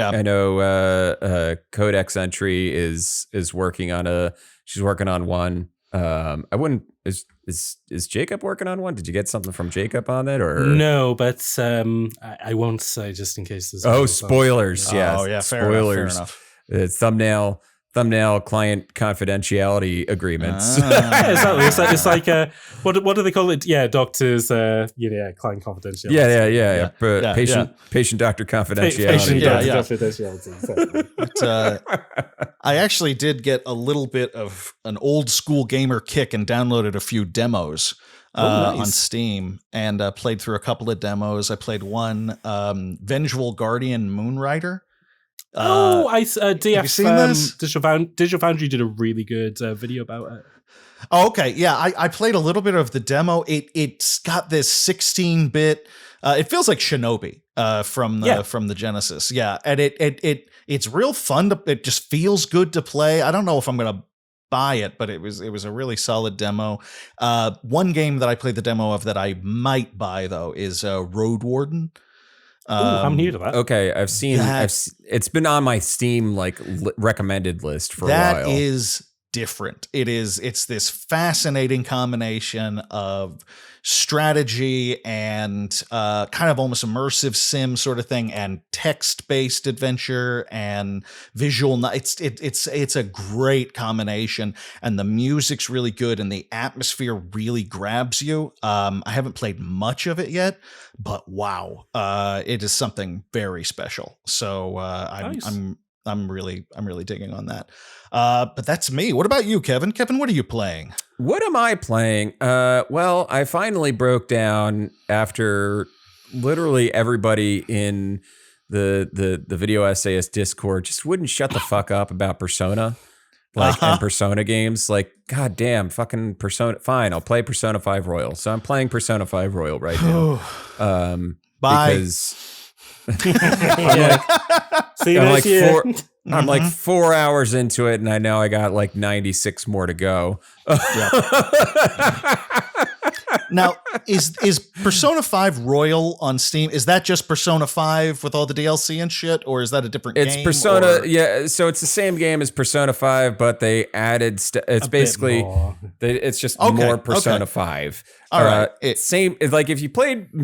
Codex Entry is working on she's working on one. I wouldn't. Is Jacob working on one? Did you get something from Jacob on it or no? But I won't say just in case there's spoilers. Yeah. Oh yeah. Spoilers. Fair enough. Thumbnail thumbnail client confidentiality agreements. Exactly. It's like what do they call it? Yeah, doctors. Client confidentiality. Yeah. But patient doctor confidentiality. Patient doctor confidentiality. But, I actually did get a little bit of an old school gamer kick and downloaded a few demos on Steam and played through a couple of demos. I played one, Vengeful Guardian Moonrider. DF. Have you seen this? Digital Foundry did a really good video about it. Oh, okay. Yeah, I played a little bit of the demo. It's got this 16-bit. It feels like Shinobi from the Genesis. Yeah, and it's real fun. It just feels good to play. I don't know if I'm gonna buy it, but it was a really solid demo. One game that I played the demo of that I might buy though is Road Warden. I'm new to that. Okay, I've seen. It's been on my Steam recommended list for a while. That is different. It's this fascinating combination of strategy and kind of almost immersive sim sort of thing, and text-based adventure and visual. It's a great combination, and the music's really good, and the atmosphere really grabs you. I haven't played much of it yet, but wow, it is something very special. So Nice. I'm really digging on that. But that's me. What about you, Kevin? Kevin, what are you playing? What am I playing? Well, I finally broke down after literally everybody in the video essayist Discord just wouldn't shut the fuck up about Persona, and Persona games. Like, god damn, fucking Persona. Fine, I'll play Persona 5 Royal. So I'm playing Persona 5 Royal right now. Bye. Because See you next year. I'm like 4 hours into it, and I know I got like 96 more to go. Now, is Persona 5 Royal on Steam? Is that just Persona 5 with all the DLC and shit, or is that a different game? It's Persona, yeah. So it's the same game as Persona 5, but they added. It's basically, it's just more Persona 5. All right. Same. It's like if you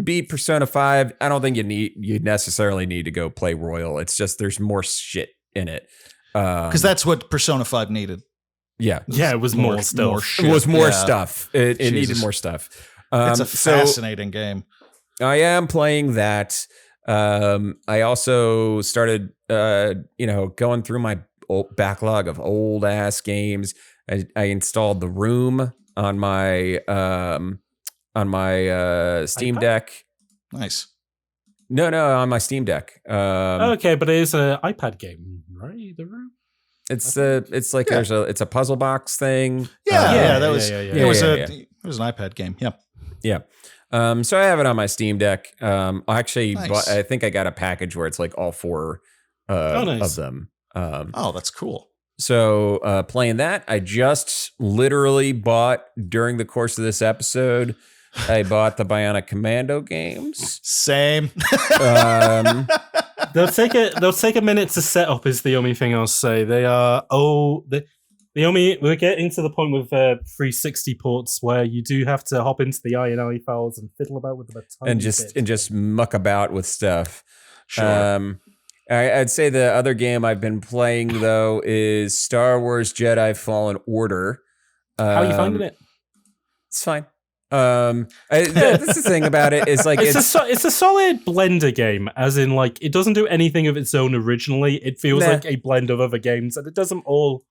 beat Persona 5, I don't think you necessarily need to go play Royal. It's just there's more shit in it. Because that's what Persona 5 needed. Yeah. It was more stuff. It was more stuff. It needed more stuff. It's a fascinating game. I am playing that. I also started, going through my old backlog of old ass games. I installed The Room on my Steam Deck. Nice. No, on my Steam Deck. Okay, but it is an iPad game, right? The Room. It's like it's a puzzle box thing. It was an iPad game. Yeah. So I have it on my Steam Deck. Actually, Nice. I think I got a package where it's like all four of them. That's cool. So playing that, I just literally bought during the course of this episode. I bought the Bionic Commando games. Same. They'll take a minute to set up. Is the only thing I'll say. They are we're getting to the point with 360 ports where you do have to hop into the INI files and fiddle about with them and just muck about with stuff. Sure. I'd say the other game I've been playing though is Star Wars Jedi Fallen Order. How are you finding it? It's fine. That's the thing about it is like it's a solid blender game, as in like it doesn't do anything of its own originally. It feels like a blend of other games, and it does them all.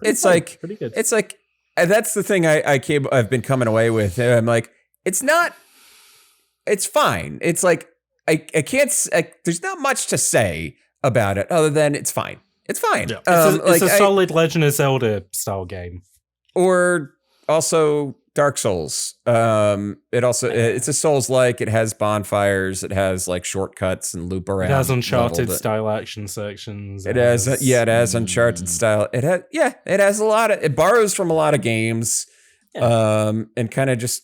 Pretty good. It's like that's the thing I've been coming away with. I'm like, it's fine. It's like I can't. There's not much to say about it other than it's fine. It's fine. Yeah. It's a solid Legend of Zelda style game, or also Dark Souls. It's a Souls-like. It has bonfires. It has like shortcuts and loop around. It has Uncharted style action sections. It has Uncharted style. It has a lot of. It borrows from a lot of games, and kind of just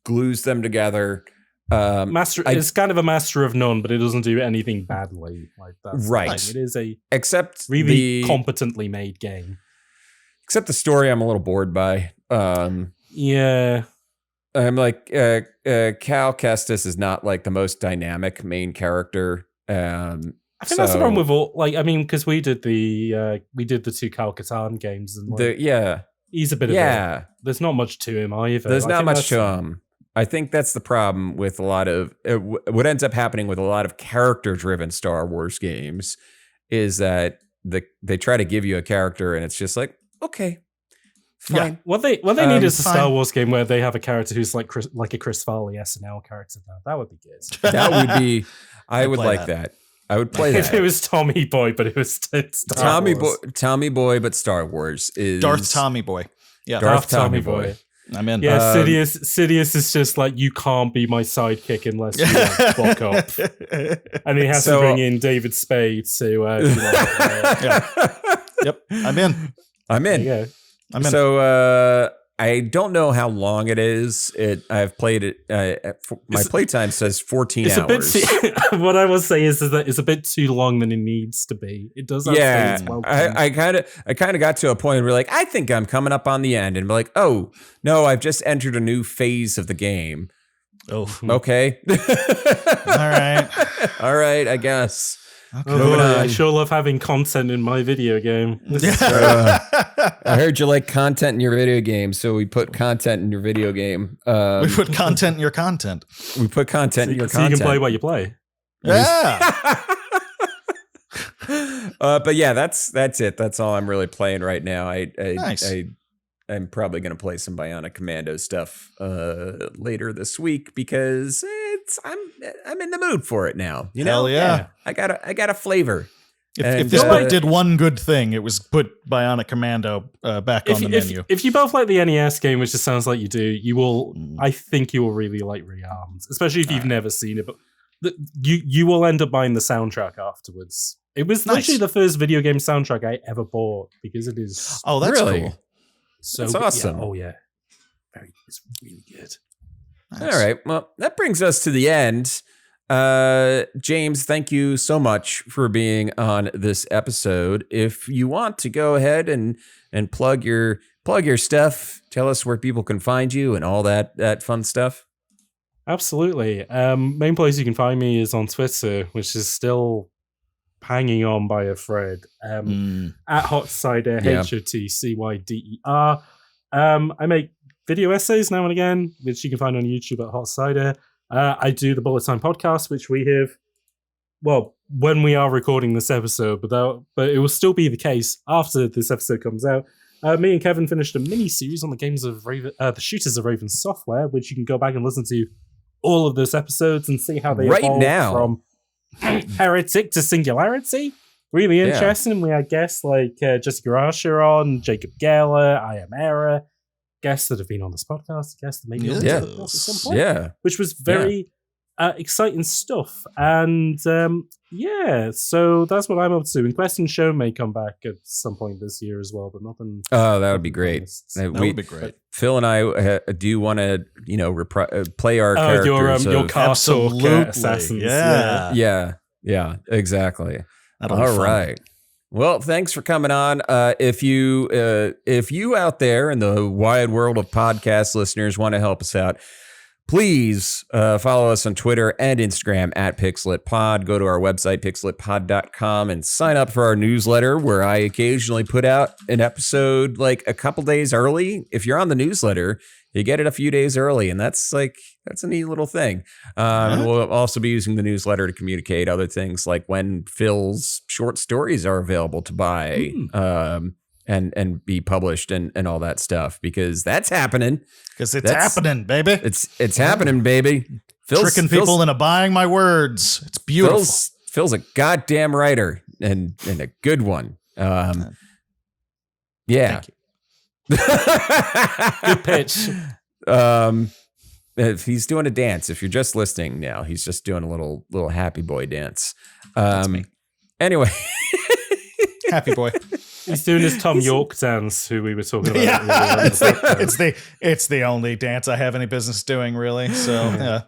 glues them together. It's kind of a master of none, but it doesn't do anything badly. Like that. Right. It is a really competently made game. Except the story, I'm a little bored by. Yeah. I'm like, Cal Kestis is not like the most dynamic main character. I think that's the problem with all. Like, I mean, because we did the two Cal Catan games, and he's a bit of a. There's not much to him either. There's not much to him. I think that's the problem with a lot of what ends up happening with a lot of character-driven Star Wars games is that they try to give you a character and it's just like, okay, fine. Yeah. What they need is a Star Wars game where they have a character who's like a Chris Farley SNL character. That would be good. That would be. I would like that. I would play that. If it was Tommy Boy, but it was Star Wars. Tommy Boy, but Star Wars is Darth Tommy Boy. Yeah, Darth Tommy Boy. I'm in. Yeah, Sidious is just like, you can't be my sidekick unless you fuck up. And he has to bring in David Spade to. Yep, I'm in. I'm in. Yeah. I'm in. So I don't know how long it is. I've played it. My playtime says 14 hours. What I will say is that it's a bit too long than it needs to be. It does. Yeah, I kind of got to a point where like, I think I'm coming up on the end, and be like, oh no, I've just entered a new phase of the game. Oh, okay. All right, I guess. Okay. I sure love having content in my video game. I heard you like content in your video game, so we put content in your video game. We put content in your content. We put content in your content. So you can play what you play. Yeah. But yeah, that's it. That's all I'm really playing right now. Nice. I'm probably going to play some Bionic Commando stuff later this week because I'm in the mood for it now. You know, hell yeah. I got a flavor. If this book did one good thing, it was put Bionic Commando back on the menu. If you both like the NES game, which it sounds like you do, you will. I think you will really like Rearmed, especially if you've never seen it. But you will end up buying the soundtrack afterwards. It was literally the first video game soundtrack I ever bought because it is. Oh, that's cool. So that's awesome. Yeah. Oh yeah, it's really good. Nice. All right, well, that brings us to the end. James, thank you so much for being on this episode. If you want to go ahead and plug your stuff, tell us where people can find you and all that fun stuff. Absolutely. Main place you can find me is on Twitter, which is still hanging on by a thread. At HotCyder, HotCyder. I make video essays now and again, which you can find on YouTube at HotCyder. I do the Bullet Time podcast, which we have, well, when we are recording this episode, but it will still be the case after this episode comes out. Me and Kevin finished a mini-series on the games of the shooters of Raven Software, which you can go back and listen to all of those episodes and see how they evolved from Heretic to Singularity. Really interesting. We had guests like Jessica Archer on, Jacob Geller, I Am Era, guests that have been on this podcast, guests that maybe on this podcast at some point, which was very exciting stuff. And so that's what I'm up to. And Quest and Show may come back at some point this year as well, but nothing. Oh, that would be great. That would be great. Phil and I do want to, play our characters. Your castle assassins. Yeah, exactly. All right. Well, thanks for coming on. If you out there in the wide world of podcast listeners want to help us out, please follow us on Twitter and Instagram at PixelitPod. Go to our website, pixelitpod.com, and sign up for our newsletter where I occasionally put out an episode like a couple days early. If you're on the newsletter, you get it a few days early, and that's a neat little thing. We'll also be using the newsletter to communicate other things like when Phil's short stories are available to buy and be published and all that stuff, because that's happening. Because it's happening, baby. It's happening, baby. Phil's tricking people into buying my words. It's beautiful. Phil's a goddamn writer and a good one. Yeah. Thank you. Good pitch. If he's doing a dance, if you're just listening now, he's just doing a little happy boy dance. That's me. Anyway, happy boy. He's doing his Tom York dance, who we were talking about. Yeah, it's the only dance I have any business doing, really. So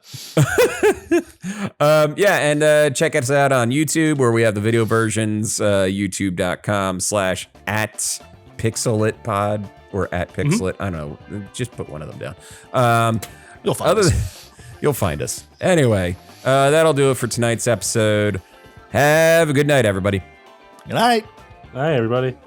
and check us out on YouTube where we have the video versions. YouTube.com/@PixelitPod or @Pixelit. I don't know. Just put one of them down. You'll find us. You'll find us. Anyway, that'll do it for tonight's episode. Have a good night, everybody. Good night. Hi, everybody.